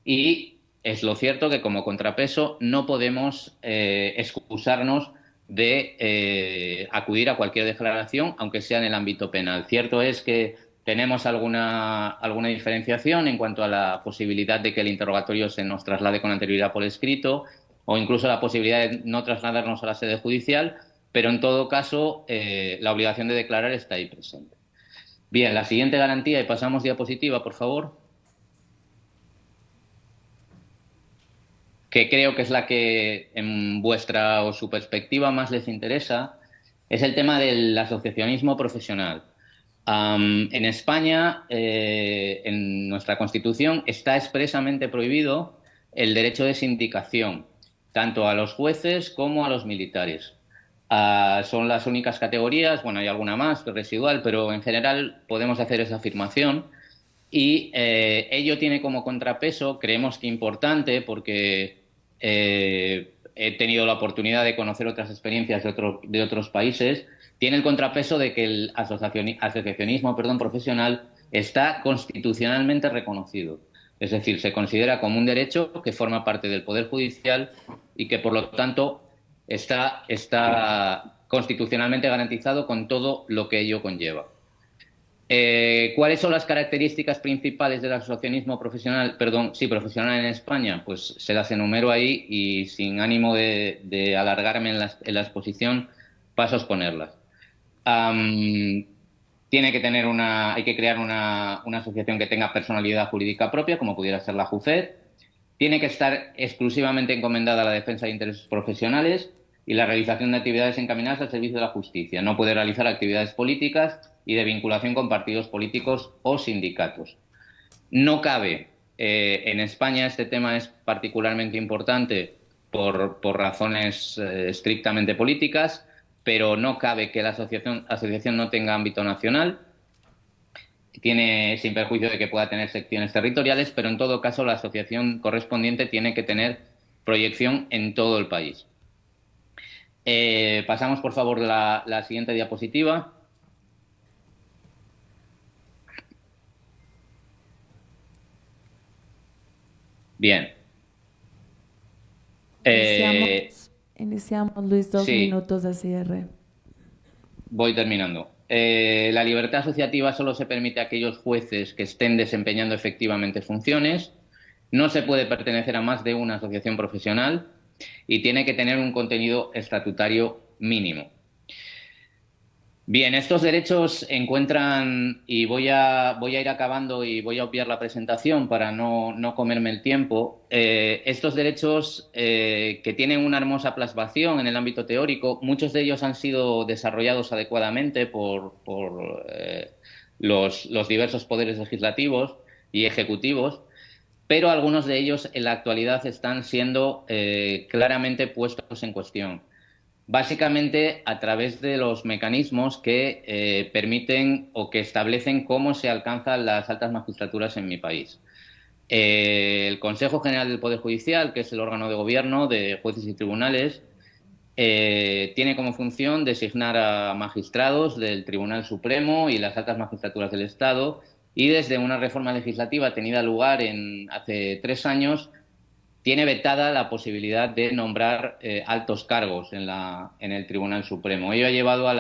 y es lo cierto que como contrapeso no podemos excusarnos de acudir a cualquier declaración, aunque sea en el ámbito penal. Cierto es que tenemos alguna diferenciación en cuanto a la posibilidad de que el interrogatorio se nos traslade con anterioridad por escrito o incluso la posibilidad de no trasladarnos a la sede judicial, pero en todo caso la obligación de declarar está ahí presente. Bien, la siguiente garantía, y pasamos diapositiva, por favor, que creo que es la que en vuestra o su perspectiva más les interesa, es el tema del asociacionismo profesional. En España, en nuestra Constitución, está expresamente prohibido el derecho de sindicación, tanto a los jueces como a los militares. Son las únicas categorías, bueno, hay alguna más residual, pero en general podemos hacer esa afirmación. Y ello tiene como contrapeso, creemos que importante, porque he tenido la oportunidad de conocer otras experiencias de otros países, tiene el contrapeso de que el asociacionismo profesional está constitucionalmente reconocido. Es decir, se considera como un derecho que forma parte del Poder Judicial y que, por lo tanto, está constitucionalmente garantizado con todo lo que ello conlleva. ¿Cuáles son las características principales del asociacionismo profesional en España? Pues se las enumero ahí y sin ánimo de alargarme en la exposición paso a exponerlas. Hay que crear una asociación que tenga personalidad jurídica propia, como pudiera ser la JUFED. Tiene que estar exclusivamente encomendada a la defensa de intereses profesionales y la realización de actividades encaminadas al servicio de la justicia. No puede realizar actividades políticas y de vinculación con partidos políticos o sindicatos. No cabe, en España este tema es particularmente importante por razones estrictamente políticas, pero no cabe que la asociación no tenga ámbito nacional. Tiene, sin perjuicio de que pueda tener secciones territoriales, pero en todo caso la asociación correspondiente tiene que tener proyección en todo el país. Pasamos, por favor, la siguiente diapositiva. Bien. Iniciamos, Luis, 2 minutos de cierre. Voy terminando. La libertad asociativa solo se permite a aquellos jueces que estén desempeñando efectivamente funciones. No se puede pertenecer a más de una asociación profesional y tiene que tener un contenido estatutario mínimo. Bien, estos derechos encuentran, y voy a ir acabando y voy a obviar la presentación para no comerme el tiempo, estos derechos que tienen una hermosa plasmación en el ámbito teórico, muchos de ellos han sido desarrollados adecuadamente por los diversos poderes legislativos y ejecutivos, pero algunos de ellos en la actualidad están siendo claramente puestos en cuestión. Básicamente a través de los mecanismos que permiten o que establecen cómo se alcanzan las altas magistraturas en mi país. El Consejo General del Poder Judicial, que es el órgano de gobierno de jueces y tribunales, tiene como función designar a magistrados del Tribunal Supremo y las altas magistraturas del Estado, y desde una reforma legislativa tenida lugar hace 3 años, tiene vetada la posibilidad de nombrar altos cargos en el Tribunal Supremo. Ello ha llevado a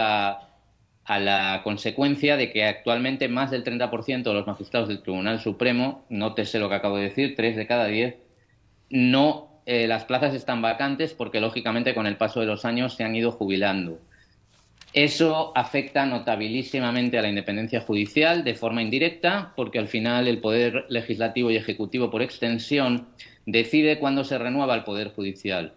la consecuencia de que actualmente más del 30% de los magistrados del Tribunal Supremo, nótese lo que acabo de decir, 3 de cada 10, las plazas están vacantes porque, lógicamente, con el paso de los años se han ido jubilando. Eso afecta notabilísimamente a la independencia judicial de forma indirecta, porque al final el Poder Legislativo y Ejecutivo, por extensión, decide cuándo se renueva el Poder Judicial.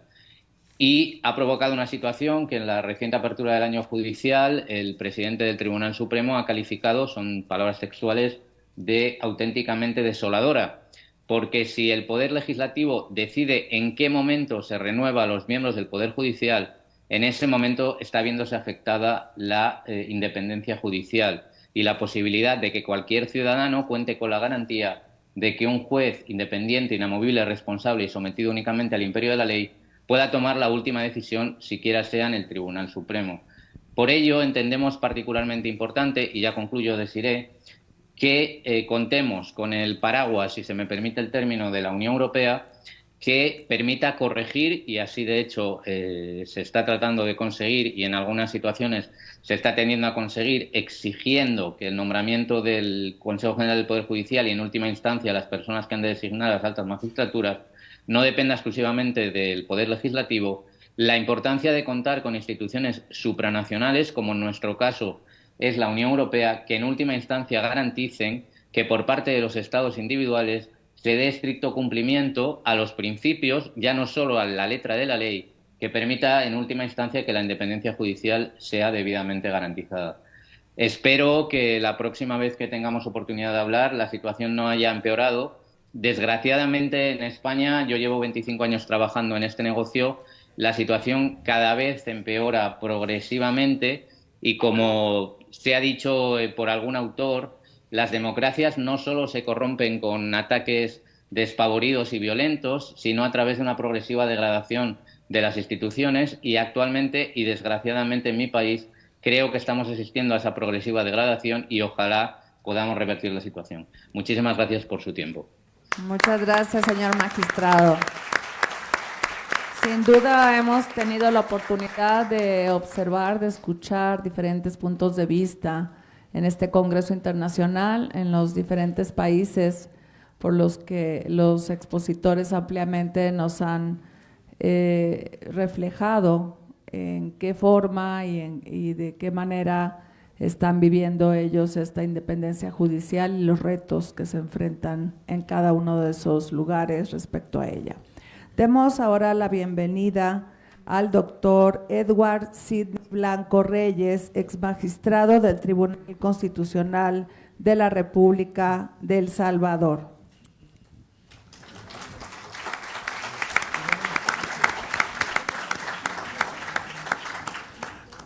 Y ha provocado una situación que en la reciente apertura del año judicial el presidente del Tribunal Supremo ha calificado, son palabras textuales, de auténticamente desoladora, porque si el Poder Legislativo decide en qué momento se renueva a los miembros del Poder Judicial, en ese momento está viéndose afectada la independencia judicial y la posibilidad de que cualquier ciudadano cuente con la garantía de que un juez independiente, inamovible, responsable y sometido únicamente al imperio de la ley pueda tomar la última decisión, siquiera sea en el Tribunal Supremo. Por ello, entendemos particularmente importante, y ya concluyo, Desiré, que contemos con el paraguas, si se me permite el término, de la Unión Europea, que permita corregir, y así de hecho se está tratando de conseguir, y en algunas situaciones se está tendiendo a conseguir, exigiendo que el nombramiento del Consejo General del Poder Judicial y en última instancia las personas que han de designar las altas magistraturas no dependa exclusivamente del Poder Legislativo, la importancia de contar con instituciones supranacionales, como en nuestro caso es la Unión Europea, que en última instancia garanticen que por parte de los Estados individuales se dé estricto cumplimiento a los principios, ya no solo a la letra de la ley, que permita en última instancia que la independencia judicial sea debidamente garantizada. Espero que la próxima vez que tengamos oportunidad de hablar la situación no haya empeorado. Desgraciadamente en España, yo llevo 25 años trabajando en este negocio, la situación cada vez empeora progresivamente y, como se ha dicho por algún autor, las democracias no solo se corrompen con ataques despavoridos y violentos, sino a través de una progresiva degradación de las instituciones, y actualmente y desgraciadamente en mi país creo que estamos asistiendo a esa progresiva degradación y ojalá podamos revertir la situación. Muchísimas gracias por su tiempo. Muchas gracias, señor magistrado. Sin duda hemos tenido la oportunidad de observar, de escuchar diferentes puntos de vista en este Congreso Internacional, en los diferentes países por los que los expositores ampliamente nos han reflejado en qué forma y de qué manera están viviendo ellos esta independencia judicial y los retos que se enfrentan en cada uno de esos lugares respecto a ella. Demos ahora la bienvenida al doctor Edward Sidney Blanco Reyes, ex magistrado del Tribunal Constitucional de la República de El Salvador.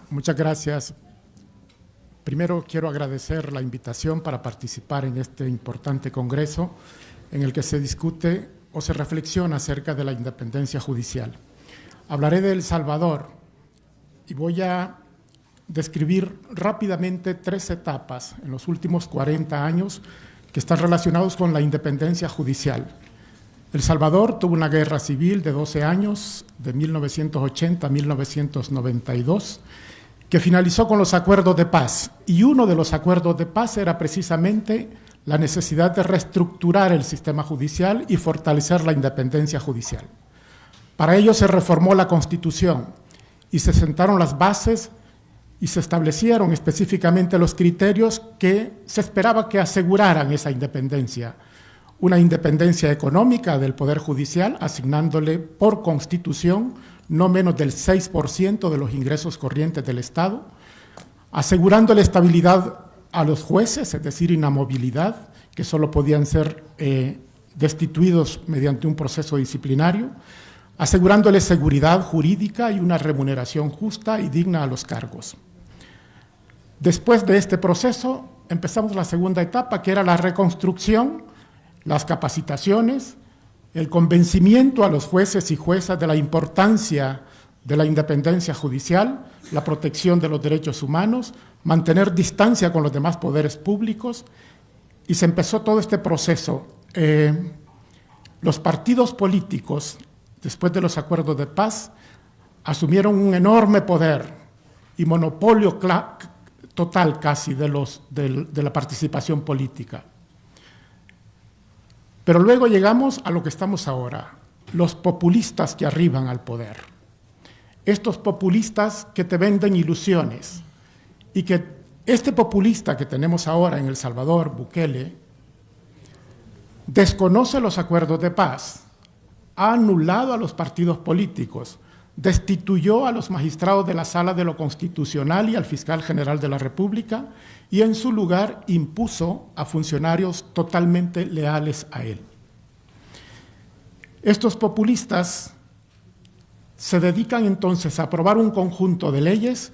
Muchas gracias. Primero quiero agradecer la invitación para participar en este importante congreso en el que se discute o se reflexiona acerca de la independencia judicial. Hablaré de El Salvador y voy a describir rápidamente 3 etapas en los últimos 40 años que están relacionados con la independencia judicial. El Salvador tuvo una guerra civil de 12 años, de 1980 a 1992, que finalizó con los acuerdos de paz. Y uno de los acuerdos de paz era precisamente la necesidad de reestructurar el sistema judicial y fortalecer la independencia judicial. Para ello se reformó la Constitución y se sentaron las bases y se establecieron específicamente los criterios que se esperaba que aseguraran esa independencia. Una independencia económica del Poder Judicial, asignándole por Constitución no menos del 6% de los ingresos corrientes del Estado, asegurándole estabilidad a los jueces, es decir, inamovilidad, que solo podían ser destituidos mediante un proceso disciplinario, asegurándole seguridad jurídica y una remuneración justa y digna a los cargos. Después de este proceso, empezamos la segunda etapa, que era la reconstrucción, las capacitaciones, el convencimiento a los jueces y juezas de la importancia de la independencia judicial, la protección de los derechos humanos, mantener distancia con los demás poderes públicos, y se empezó todo este proceso. Los partidos políticos, después de los acuerdos de paz, asumieron un enorme poder y monopolio total casi de la participación política. Pero luego llegamos a lo que estamos ahora, los populistas que arriban al poder. Estos populistas que te venden ilusiones, y que este populista que tenemos ahora en El Salvador, Bukele, desconoce los acuerdos de paz, ha anulado a los partidos políticos, destituyó a los magistrados de la Sala de lo Constitucional y al fiscal general de la República, y en su lugar impuso a funcionarios totalmente leales a él. Estos populistas se dedican entonces a aprobar un conjunto de leyes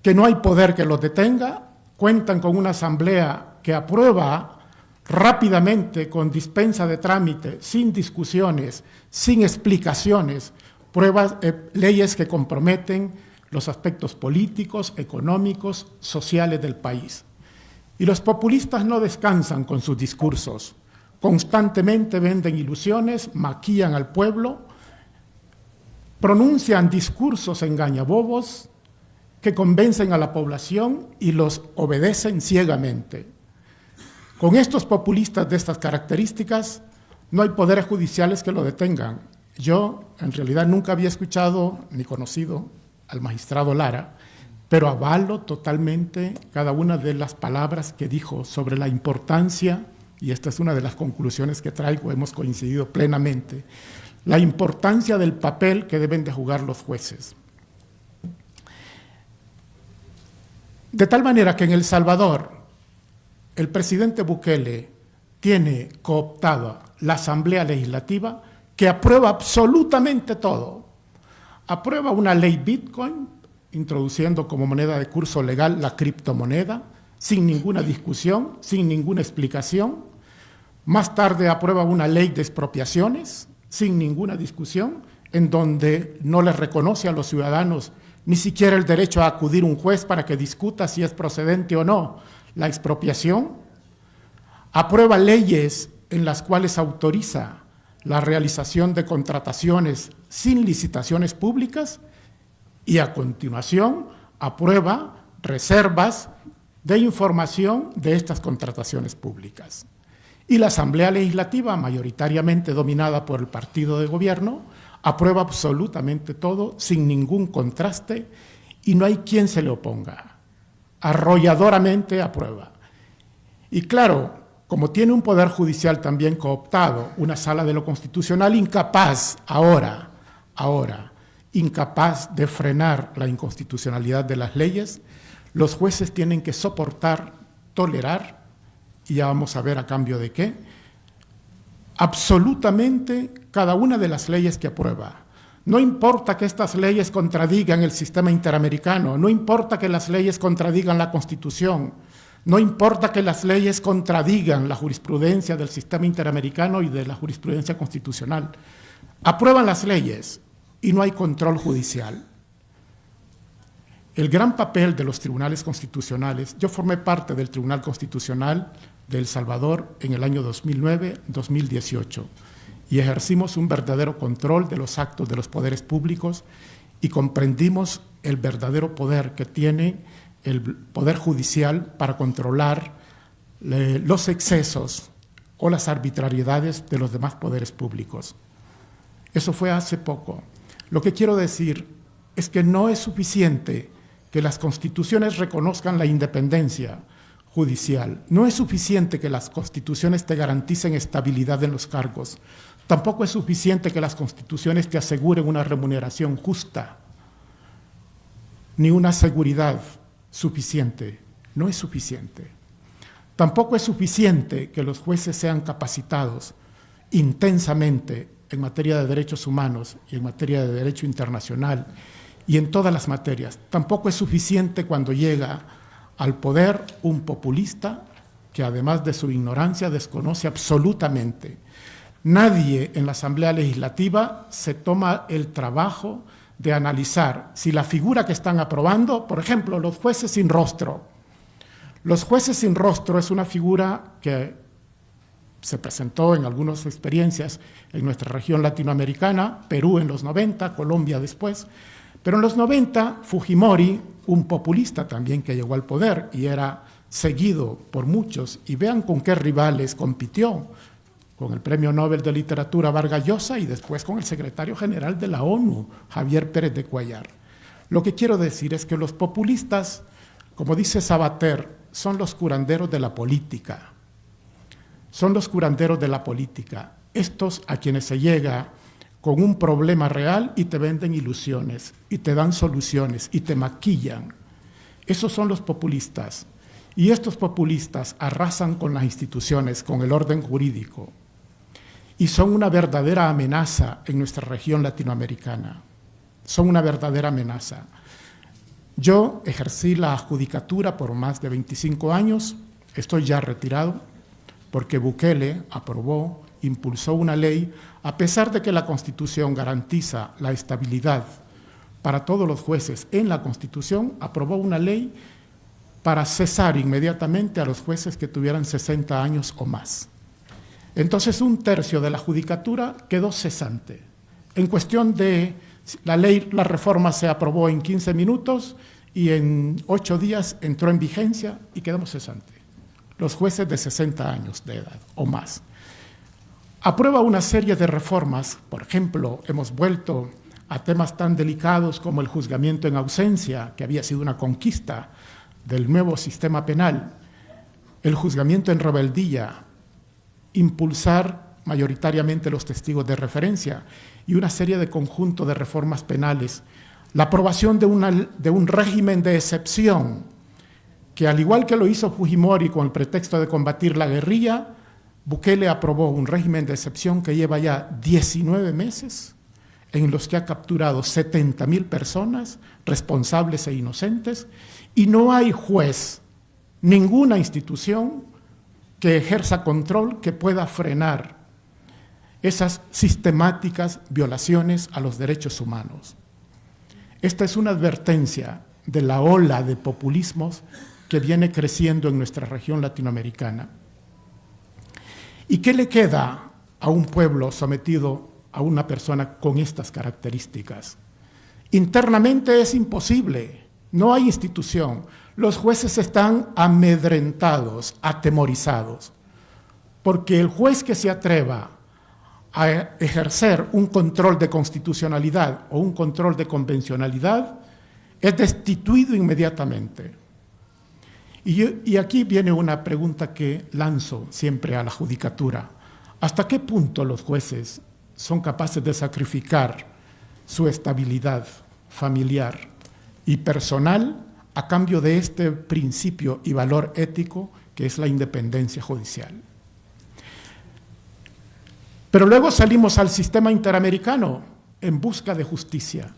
que no hay poder que los detenga, cuentan con una asamblea que aprueba rápidamente, con dispensa de trámite, sin discusiones, sin explicaciones, leyes que comprometen los aspectos políticos, económicos, sociales del país. Y los populistas no descansan con sus discursos, constantemente venden ilusiones, maquillan al pueblo, pronuncian discursos engañabobos que convencen a la población y los obedecen ciegamente. Con estos populistas de estas características, no hay poderes judiciales que lo detengan. Yo, en realidad, nunca había escuchado ni conocido al magistrado Lara, pero avalo totalmente cada una de las palabras que dijo sobre la importancia, y esta es una de las conclusiones que traigo, hemos coincidido plenamente, la importancia del papel que deben de jugar los jueces. De tal manera que en El Salvador, el presidente Bukele tiene cooptada la Asamblea Legislativa que aprueba absolutamente todo. Aprueba una ley Bitcoin, introduciendo como moneda de curso legal la criptomoneda, sin ninguna discusión, sin ninguna explicación. Más tarde aprueba una ley de expropiaciones, sin ninguna discusión, en donde no les reconoce a los ciudadanos ni siquiera el derecho a acudir a un juez para que discuta si es procedente o no la expropiación. Aprueba leyes en las cuales autoriza la realización de contrataciones sin licitaciones públicas y a continuación aprueba reservas de información de estas contrataciones públicas. Y la Asamblea Legislativa, mayoritariamente dominada por el partido de gobierno, aprueba absolutamente todo sin ningún contraste y no hay quien se le oponga. Arrolladoramente aprueba. Y claro, como tiene un poder judicial también cooptado, una sala de lo constitucional incapaz incapaz de frenar la inconstitucionalidad de las leyes, los jueces tienen que soportar, tolerar, y ya vamos a ver a cambio de qué, absolutamente cada una de las leyes que aprueba. No importa que estas leyes contradigan el sistema interamericano, no importa que las leyes contradigan la Constitución, no importa que las leyes contradigan la jurisprudencia del sistema interamericano y de la jurisprudencia constitucional. Aprueban las leyes y no hay control judicial. El gran papel de los tribunales constitucionales, yo formé parte del Tribunal Constitucional de El Salvador en el año 2009-2018 y ejercimos un verdadero control de los actos de los poderes públicos y comprendimos el verdadero poder que tiene el Poder Judicial para controlar los excesos o las arbitrariedades de los demás poderes públicos. Eso fue hace poco. Lo que quiero decir es que no es suficiente que las constituciones reconozcan la independencia judicial. No es suficiente que las constituciones te garanticen estabilidad en los cargos. Tampoco es suficiente que las constituciones te aseguren una remuneración justa, ni una seguridad suficiente. No es suficiente. Tampoco es suficiente que los jueces sean capacitados intensamente en materia de derechos humanos y en materia de derecho internacional y en todas las materias. Tampoco es suficiente cuando llega al poder un populista que además de su ignorancia desconoce absolutamente. Nadie en la Asamblea Legislativa se toma el trabajo de analizar si la figura que están aprobando, por ejemplo, los jueces sin rostro. Los jueces sin rostro es una figura que se presentó en algunas experiencias en nuestra región latinoamericana, Perú en los 90, Colombia después, pero en los 90 Fujimori, un populista también que llegó al poder y era seguido por muchos, y vean con qué rivales compitió, con el Premio Nobel de Literatura Vargas Llosa y después con el secretario general de la ONU, Javier Pérez de Cuellar. Lo que quiero decir es que los populistas, como dice Sabater, son los curanderos de la política. Son los curanderos de la política. Estos a quienes se llega con un problema real y te venden ilusiones, y te dan soluciones, y te maquillan. Esos son los populistas. Y estos populistas arrasan con las instituciones, con el orden jurídico. y son una verdadera amenaza en nuestra región latinoamericana. Son una verdadera amenaza. Yo ejercí la judicatura por más de 25 años, estoy ya retirado, porque Bukele aprobó, impulsó una ley, a pesar de que la Constitución garantiza la estabilidad para todos los jueces en la Constitución, aprobó una ley para cesar inmediatamente a los jueces que tuvieran 60 años o más. Entonces, 1/3 de la judicatura quedó cesante. En cuestión de la ley, la reforma se aprobó en 15 minutos y en 8 días entró en vigencia y quedamos cesantes. Los jueces de 60 años de edad o más. Aprueba una serie de reformas, por ejemplo, hemos vuelto a temas tan delicados como el juzgamiento en ausencia, que había sido una conquista del nuevo sistema penal, el juzgamiento en rebeldía, impulsar mayoritariamente los testigos de referencia y una serie de conjunto de reformas penales, la aprobación de un régimen de excepción, que al igual que lo hizo Fujimori con el pretexto de combatir la guerrilla, Bukele aprobó un régimen de excepción que lleva ya 19 meses, en los que ha capturado 70.000 personas, responsables e inocentes, y no hay juez, ninguna institución que ejerza control que pueda frenar esas sistemáticas violaciones a los derechos humanos. Esta es una advertencia de la ola de populismos que viene creciendo en nuestra región latinoamericana. ¿Y qué le queda a un pueblo sometido a una persona con estas características? Internamente es imposible, no hay institución. Los jueces están amedrentados, atemorizados, porque el juez que se atreva a ejercer un control de constitucionalidad o un control de convencionalidad es destituido inmediatamente. Y aquí viene una pregunta que lanzo siempre a la judicatura. ¿Hasta qué punto los jueces son capaces de sacrificar su estabilidad familiar y personal a cambio de este principio y valor ético que es la independencia judicial? Pero luego salimos al sistema interamericano en busca de justicia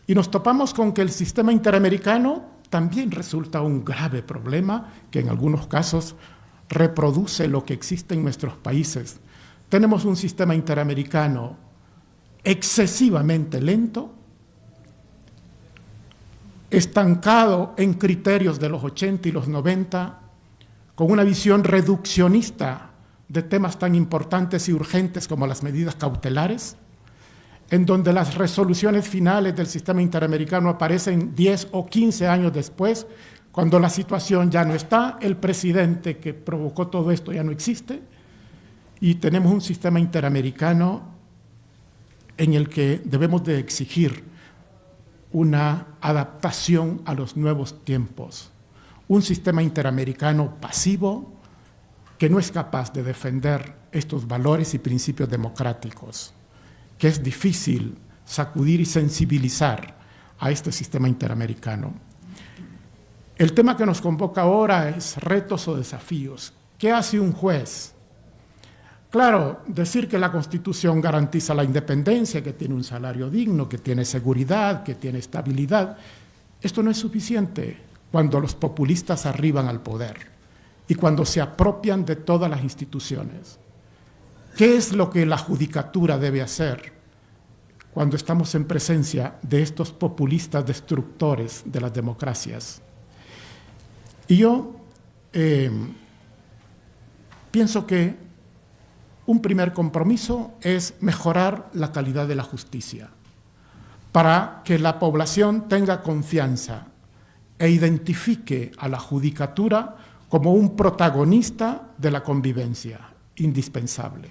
y nos topamos con que el sistema interamericano también resulta un grave problema que en algunos casos reproduce lo que existe en nuestros países. Tenemos un sistema interamericano excesivamente lento, estancado en criterios de los 80 y los 90, con una visión reduccionista de temas tan importantes y urgentes como las medidas cautelares, en donde las resoluciones finales del sistema interamericano aparecen 10 o 15 años después, cuando la situación ya no está, el presidente que provocó todo esto ya no existe, y tenemos un sistema interamericano en el que debemos de exigir una adaptación a los nuevos tiempos, un sistema interamericano pasivo que no es capaz de defender estos valores y principios democráticos, que es difícil sacudir y sensibilizar a este sistema interamericano. El tema que nos convoca ahora es retos o desafíos. ¿Qué hace un juez? Claro, decir que la Constitución garantiza la independencia, que tiene un salario digno, que tiene seguridad, que tiene estabilidad, esto no es suficiente cuando los populistas arriban al poder y cuando se apropian de todas las instituciones. ¿Qué es lo que la judicatura debe hacer cuando estamos en presencia de estos populistas destructores de las democracias? Y yo pienso que un primer compromiso es mejorar la calidad de la justicia para que la población tenga confianza e identifique a la judicatura como un protagonista de la convivencia indispensable.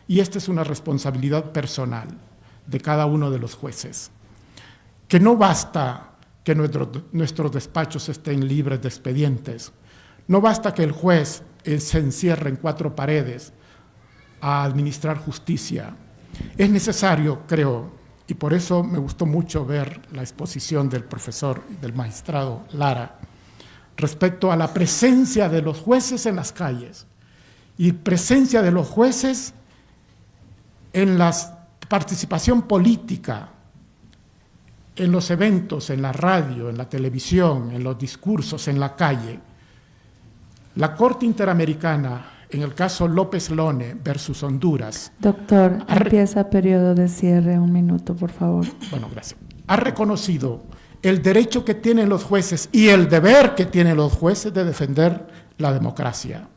Y esta es una responsabilidad personal de cada uno de los jueces, que no basta que nuestros despachos estén libres de expedientes, no basta que el juez se encierre en 4 paredes a administrar justicia. Es necesario, creo, y por eso me gustó mucho ver la exposición del profesor, del magistrado Lara, respecto a la presencia de los jueces en las calles y presencia de los jueces en la participación política, en los eventos, en la radio, en la televisión, en los discursos, en la calle. La Corte Interamericana, en el caso López Lone versus Honduras. Doctor, empieza periodo de cierre, 1 minuto, por favor. Bueno, gracias. Ha reconocido el derecho que tienen los jueces y el deber que tienen los jueces de defender la democracia.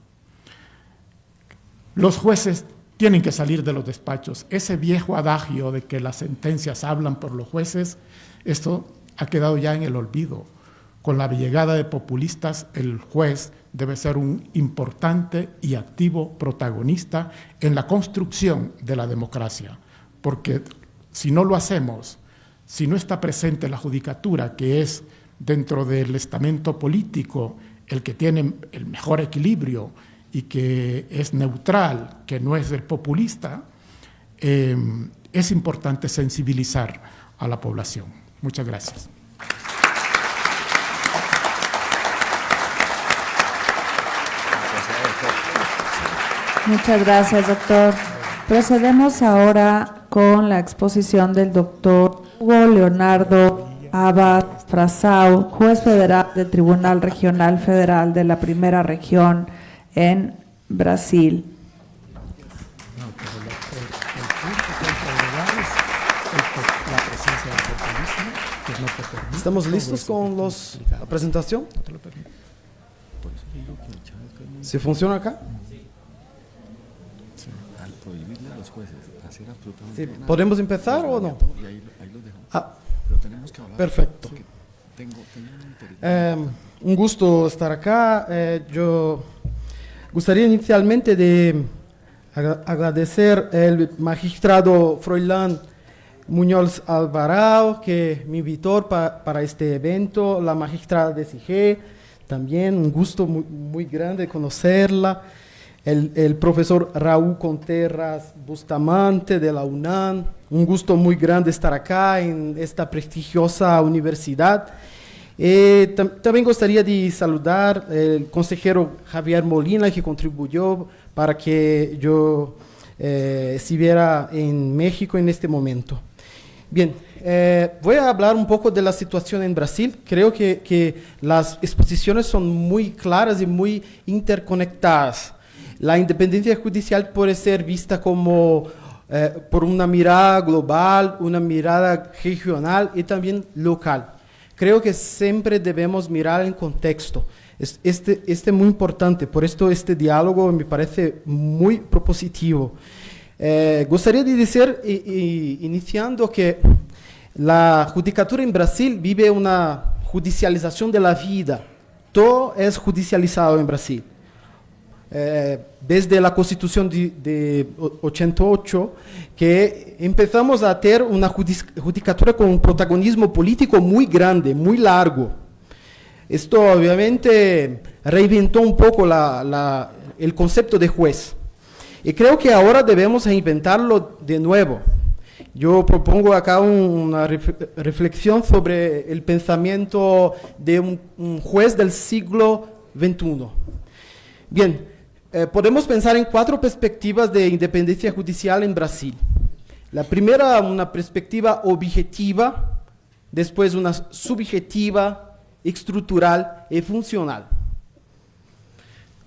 Los jueces tienen que salir de los despachos. Ese viejo adagio de que las sentencias hablan por los jueces, esto ha quedado ya en el olvido. Con la llegada de populistas, el juez debe ser un importante y activo protagonista en la construcción de la democracia, porque si no lo hacemos, si no está presente la judicatura, que es dentro del estamento político el que tiene el mejor equilibrio y que es neutral, que no es el populista, es importante sensibilizar a la población. Muchas gracias. Muchas gracias, doctor. Procedemos ahora con la exposición del doctor Hugo Leonardo Abad Frazao, juez federal del Tribunal Regional Federal de la Primera Región en Brasil. ¿Estamos listos con la presentación? ¿Se funciona acá? Sí. ¿Podemos empezar o no? Perfecto. Un gusto estar acá. Yo gustaría inicialmente de agradecer al magistrado Froilán Muñoz Alvarado, que me invitó para este evento, la magistrada de CIGE, también un gusto muy grande conocerla, el profesor Raúl Contreras Bustamante de la UNAM, un gusto muy grande estar acá en esta prestigiosa universidad. También gustaría de saludar al consejero Javier Molina, que contribuyó para que yo estuviera en México en este momento. Bien, voy a hablar un poco de la situación en Brasil. Creo que las exposiciones son muy claras y muy interconectadas. La independencia judicial puede ser vista como por una mirada global, una mirada regional y también local. Creo que siempre debemos mirar en contexto. Este es muy importante, por esto este diálogo me parece muy propositivo. Gustaría de decir, iniciando, que la judicatura en Brasil vive una judicialización de la vida. Todo es judicializado en Brasil. Desde la Constitución de 88, que empezamos a tener una judicatura con un protagonismo político muy grande, muy largo. Esto obviamente reinventó un poco el concepto de juez. Y creo que ahora debemos reinventarlo de nuevo. Yo propongo acá una reflexión sobre el pensamiento de un juez del siglo XXI. Bien, podemos pensar en 4 perspectivas de independencia judicial en Brasil. La primera, una perspectiva objetiva, después una subjetiva, estructural y funcional.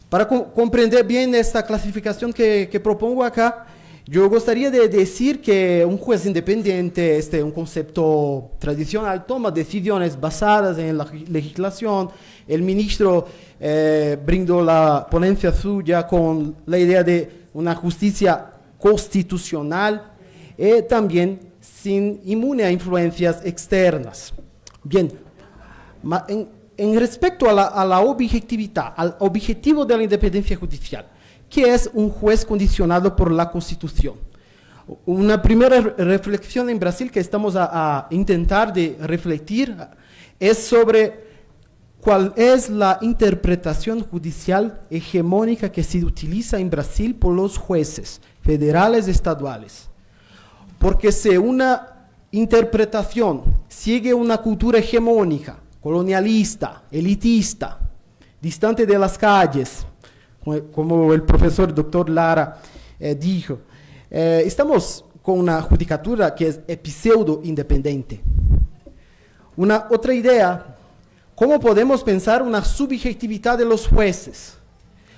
Para comprender bien esta clasificación que propongo acá, yo gustaría de decir que un juez independiente, un concepto tradicional, toma decisiones basadas en la legislación. El ministro brindó la ponencia suya con la idea de una justicia constitucional y también sin inmune a influencias externas. Bien, en respecto a la objetividad, al objetivo de la independencia judicial, ¿qué es un juez condicionado por la Constitución? Una primera reflexión en Brasil que estamos a intentar de refletir es sobre cuál es la interpretación judicial hegemónica que se utiliza en Brasil por los jueces federales y estaduales. Porque si una interpretación sigue una cultura hegemónica, colonialista, elitista, distante de las calles, como el profesor doctor Lara dijo, estamos con una judicatura que es pseudo-independiente. Una otra idea, ¿cómo podemos pensar una subjetividad de los jueces?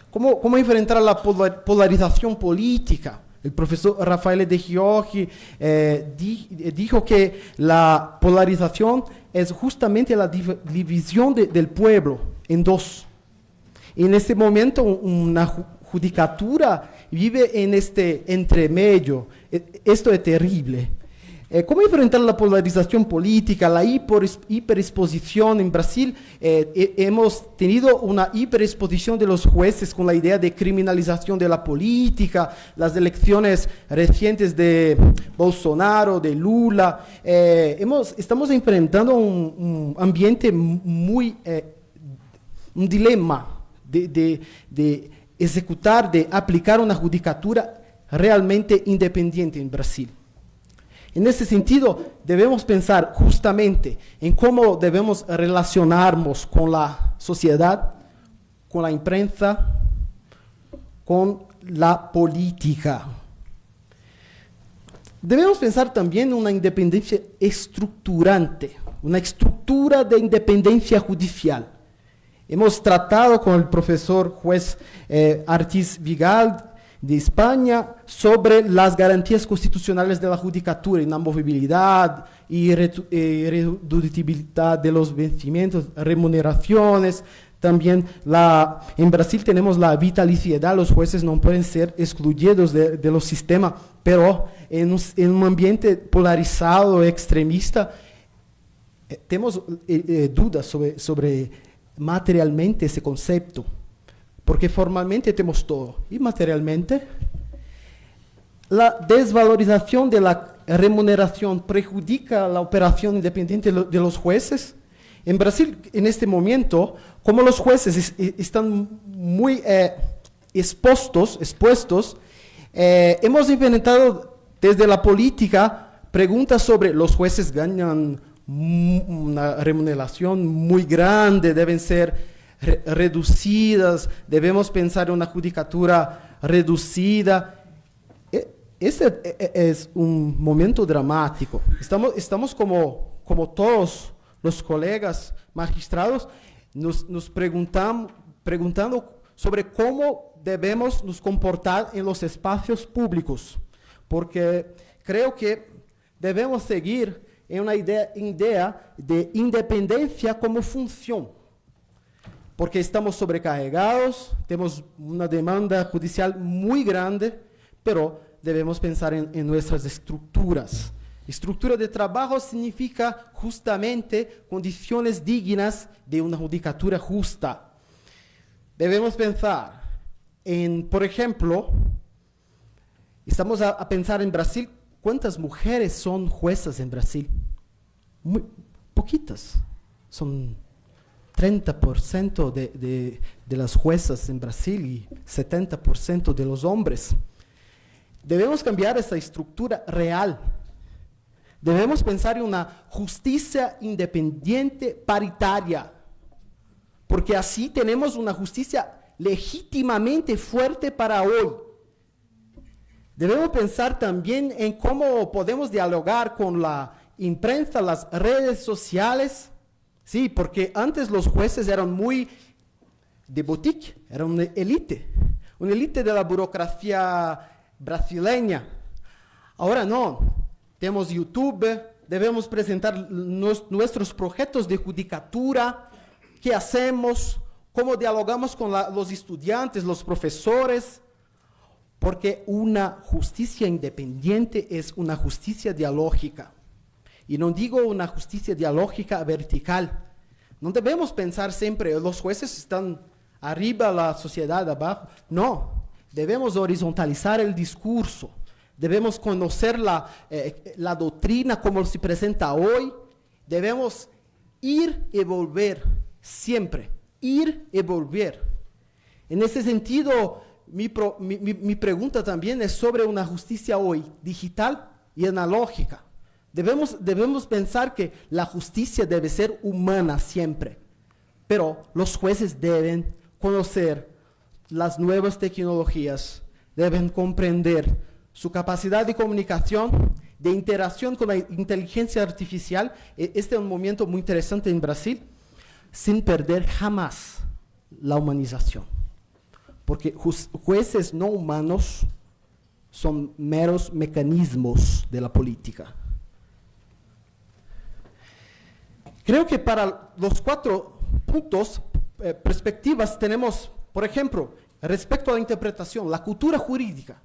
¿Cómo enfrentar la polarización política? El profesor Rafael de Giorgi dijo que la polarización es justamente la división del pueblo en dos. En este momento, una judicatura vive en este entremedio. Esto es terrible. ¿Cómo enfrentar la polarización política, la hiperexposición? En Brasil hemos tenido una hiperexposición de los jueces con la idea de criminalización de la política, las elecciones recientes de Bolsonaro, de Lula. Estamos enfrentando un ambiente muy, un dilema de ejecutar, de aplicar una judicatura realmente independiente en Brasil. En ese sentido, debemos pensar justamente en cómo debemos relacionarnos con la sociedad, con la imprensa, con la política. Debemos pensar también en una independencia estructurante, una estructura de independencia judicial. Hemos tratado con el profesor juez Artis Vigal de España sobre las garantías constitucionales de la judicatura, inamovibilidad y irreductibilidad de los vencimientos, remuneraciones. También en Brasil tenemos la vitaliciedad, los jueces no pueden ser excluidos de los sistemas, pero en un ambiente polarizado, extremista, tenemos dudas sobre materialmente ese concepto. Porque formalmente tenemos todo. Y materialmente, la desvalorización de la remuneración perjudica la operación independiente de los jueces. En Brasil, en este momento, como los jueces están muy expuestos, hemos implementado desde la política preguntas sobre los jueces ganan una remuneración muy grande, deben ser reducidas, debemos pensar en una judicatura reducida. Ese es un momento dramático. Estamos como todos los colegas magistrados, nos preguntando sobre cómo debemos nos comportar en los espacios públicos, porque creo que debemos seguir en una idea de independencia como función. Porque estamos sobrecargados, tenemos una demanda judicial muy grande, pero debemos pensar en nuestras estructuras. Estructura de trabajo significa justamente condiciones dignas de una judicatura justa. Debemos pensar en, por ejemplo, estamos a pensar en Brasil, ¿cuántas mujeres son juezas en Brasil? Muy poquitas, son 30% de las juezas en Brasil y 70% de los hombres. Debemos cambiar esa estructura real. Debemos pensar en una justicia independiente paritaria, porque así tenemos una justicia legítimamente fuerte para hoy. Debemos pensar también en cómo podemos dialogar con la imprensa, las redes sociales. Sí, porque antes los jueces eran muy de boutique, eran una élite de la burocracia brasileña. Ahora no, tenemos YouTube, debemos presentar nuestros proyectos de judicatura, qué hacemos, cómo dialogamos con los estudiantes, los profesores, porque una justicia independiente es una justicia dialógica. Y no digo una justicia dialógica vertical. No debemos pensar siempre, los jueces están arriba, la sociedad abajo. No, debemos horizontalizar el discurso. Debemos conocer la doctrina como se presenta hoy. Debemos ir y volver, siempre. Ir y volver. En ese sentido, mi pregunta también es sobre una justicia hoy, digital y analógica. Debemos pensar que la justicia debe ser humana siempre, pero los jueces deben conocer las nuevas tecnologías, deben comprender su capacidad de comunicación, de interacción con la inteligencia artificial. Este es un momento muy interesante en Brasil, sin perder jamás la humanización. Porque jueces no humanos son meros mecanismos de la política. Creo que para los 4 puntos, perspectivas, tenemos, por ejemplo, respecto a la interpretación, la cultura jurídica.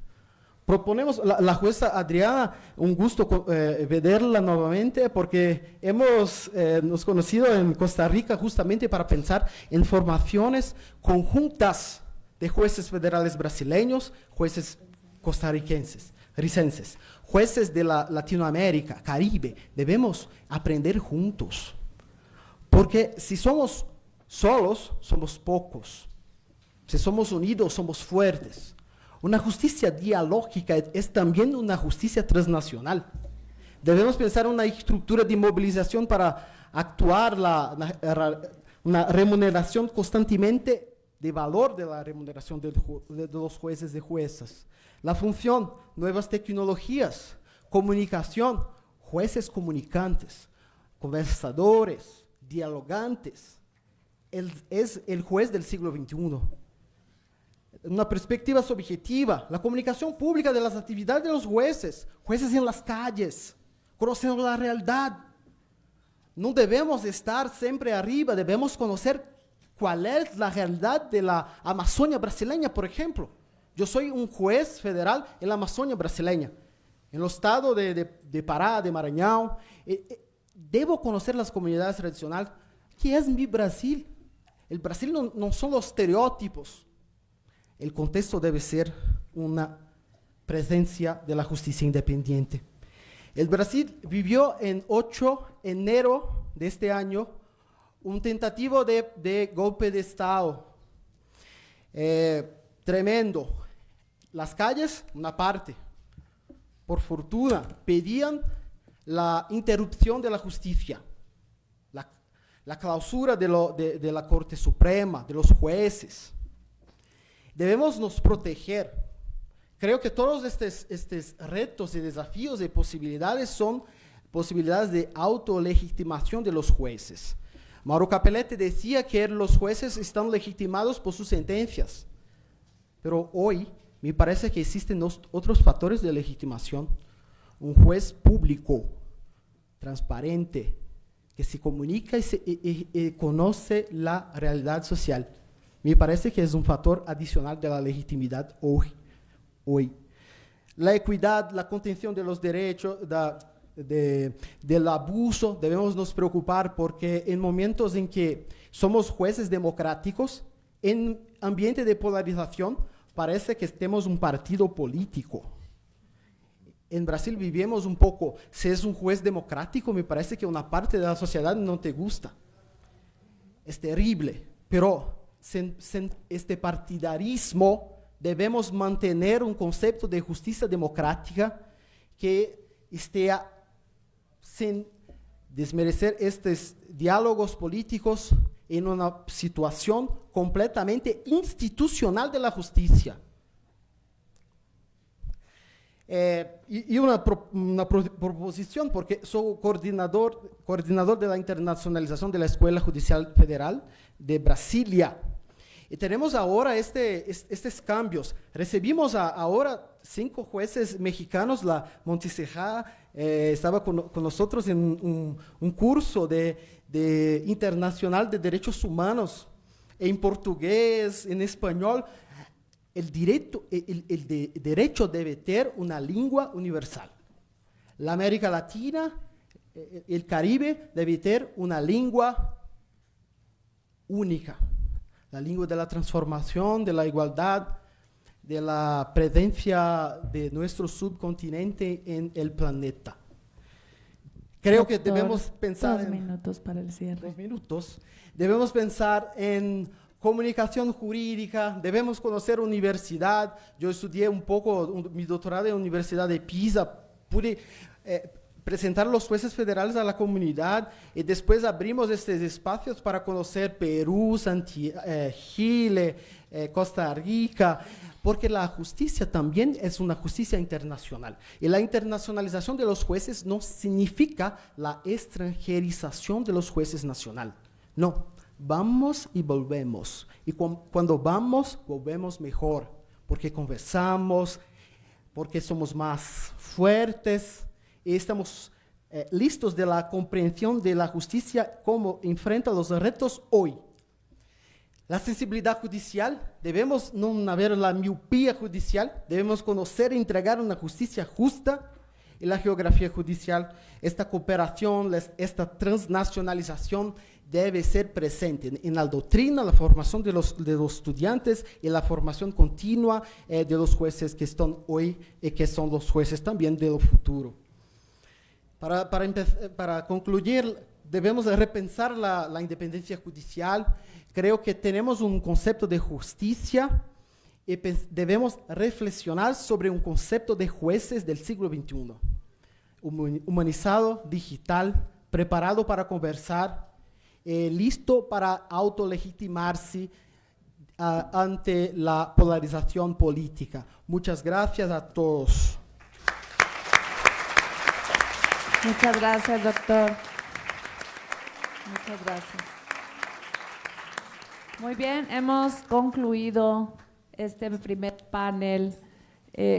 Proponemos, la jueza Adriana, un gusto verla nuevamente, porque hemos nos conocido en Costa Rica justamente para pensar en formaciones conjuntas de jueces federales brasileños, jueces costarricenses, jueces de la Latinoamérica, Caribe. Debemos aprender juntos, porque si somos solos, somos pocos. Si somos unidos, somos fuertes. Una justicia dialógica es también una justicia transnacional. Debemos pensar en una estructura de movilización para actuar una remuneración constantemente de valor de la remuneración de los jueces y juezas. La función, nuevas tecnologías, comunicación, jueces comunicantes, conversadores, dialogantes. Es el juez del siglo XXI. Una perspectiva subjetiva, la comunicación pública de las actividades de los jueces en las calles, conociendo la realidad. No debemos estar siempre arriba, debemos conocer cuál es la realidad de la Amazonia brasileña, por ejemplo. Yo soy un juez federal en la Amazonia brasileña, en los estados de Pará, de Maranhão. Debo conocer las comunidades tradicionales. ¿Qué es mi Brasil? El Brasil no son los estereotipos. El contexto debe ser una presencia de la justicia independiente. El Brasil vivió en 8 de enero de este año un tentativo de golpe de Estado. Tremendo. Las calles, una parte, por fortuna, pedían la interrupción de la justicia, la clausura de la Corte Suprema, de los jueces. Debemos nos proteger. Creo que todos estos retos y desafíos y posibilidades son posibilidades de autolegitimación de los jueces. Mauro Capelletti decía que los jueces están legitimados por sus sentencias, pero hoy me parece que existen otros factores de legitimación. Un juez público, transparente, que se comunica y conoce la realidad social. Me parece que es un factor adicional de la legitimidad hoy. La equidad, la contención de los derechos, del abuso, debemos nos preocupar porque en momentos en que somos jueces democráticos, en ambiente de polarización, parece que tenemos un partido político. En Brasil vivimos un poco, si es un juez democrático, me parece que una parte de la sociedad no te gusta. Es terrible, pero sin este partidarismo debemos mantener un concepto de justicia democrática que esté sin desmerecer estos diálogos políticos en una situación completamente institucional de la justicia. Y una proposición, porque soy coordinador de la internacionalización de la Escuela Judicial Federal de Brasilia. Y tenemos ahora estos cambios. Recibimos ahora 5 jueces mexicanos. La Montserrat estaba con nosotros en un curso de internacional de derechos humanos, en portugués, en español. El derecho debe tener una lengua universal. La América Latina, el Caribe, debe tener una lengua única. La lengua de la transformación, de la igualdad, de la presencia de nuestro subcontinente en el planeta. Creo que debemos pensar 2 minutos para el cierre. 2 minutos. Debemos pensar en comunicación jurídica, debemos conocer universidad. Yo estudié un poco mi doctorado en la Universidad de Pisa. Pude presentar los jueces federales a la comunidad y después abrimos estos espacios para conocer Perú, Chile, Costa Rica, porque la justicia también es una justicia internacional. Y la internacionalización de los jueces no significa la extranjerización de los jueces nacionales. No, vamos y volvemos. Y cuando vamos, volvemos mejor, porque conversamos, porque somos más fuertes y estamos listos de la comprensión de la justicia, cómo enfrenta los retos hoy. La sensibilidad judicial, debemos no haber la miopía judicial, debemos conocer e entregar una justicia justa. Y la geografía judicial, esta cooperación, esta transnacionalización debe ser presente en la doctrina, la formación de los estudiantes y la formación continua de los jueces que están hoy y que son los jueces también del futuro. Para concluir, debemos repensar la independencia judicial. Creo que tenemos un concepto de justicia y debemos reflexionar sobre un concepto de jueces del siglo XXI. Humanizado, digital, preparado para conversar, listo para autolegitimarse ante la polarización política. Muchas gracias a todos. Muchas gracias, doctor. Muchas gracias. Muy bien, hemos concluido este primer panel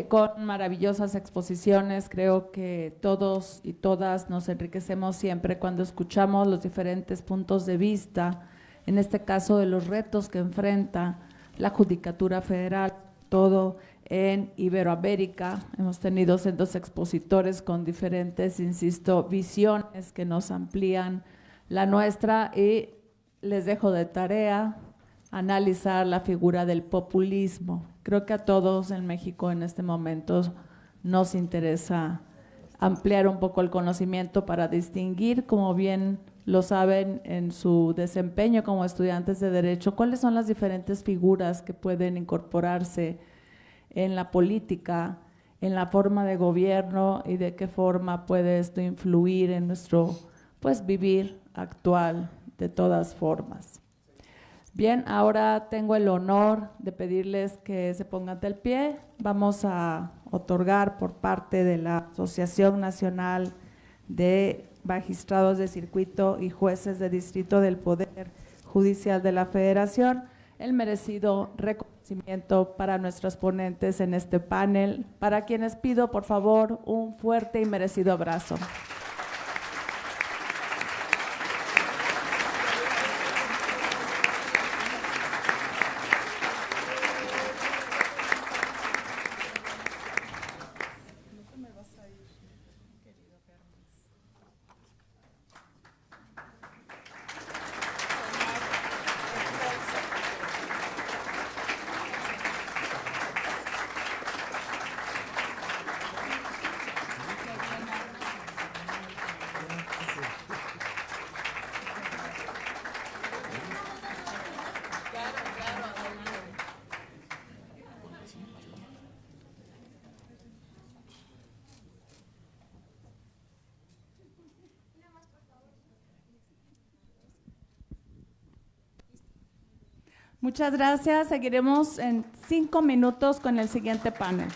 con maravillosas exposiciones. Creo que todos y todas nos enriquecemos siempre cuando escuchamos los diferentes puntos de vista, en este caso de los retos que enfrenta la Judicatura Federal, todo en Iberoamérica. Hemos tenido sendos expositores con diferentes, insisto, visiones que nos amplían la nuestra, y les dejo de tarea analizar la figura del populismo. Creo que a todos en México en este momento nos interesa ampliar un poco el conocimiento para distinguir, como bien lo saben en su desempeño como estudiantes de Derecho, cuáles son las diferentes figuras que pueden incorporarse en la política, en la forma de gobierno, y de qué forma puede esto influir en nuestro vivir actual de todas formas. Bien, ahora tengo el honor de pedirles que se pongan de pie. Vamos a otorgar por parte de la Asociación Nacional de Magistrados de Circuito y Jueces de Distrito del Poder Judicial de la Federación el merecido reconocimiento para nuestros ponentes en este panel, para quienes pido por favor un fuerte y merecido abrazo. Muchas gracias. Seguiremos en 5 minutos con el siguiente panel.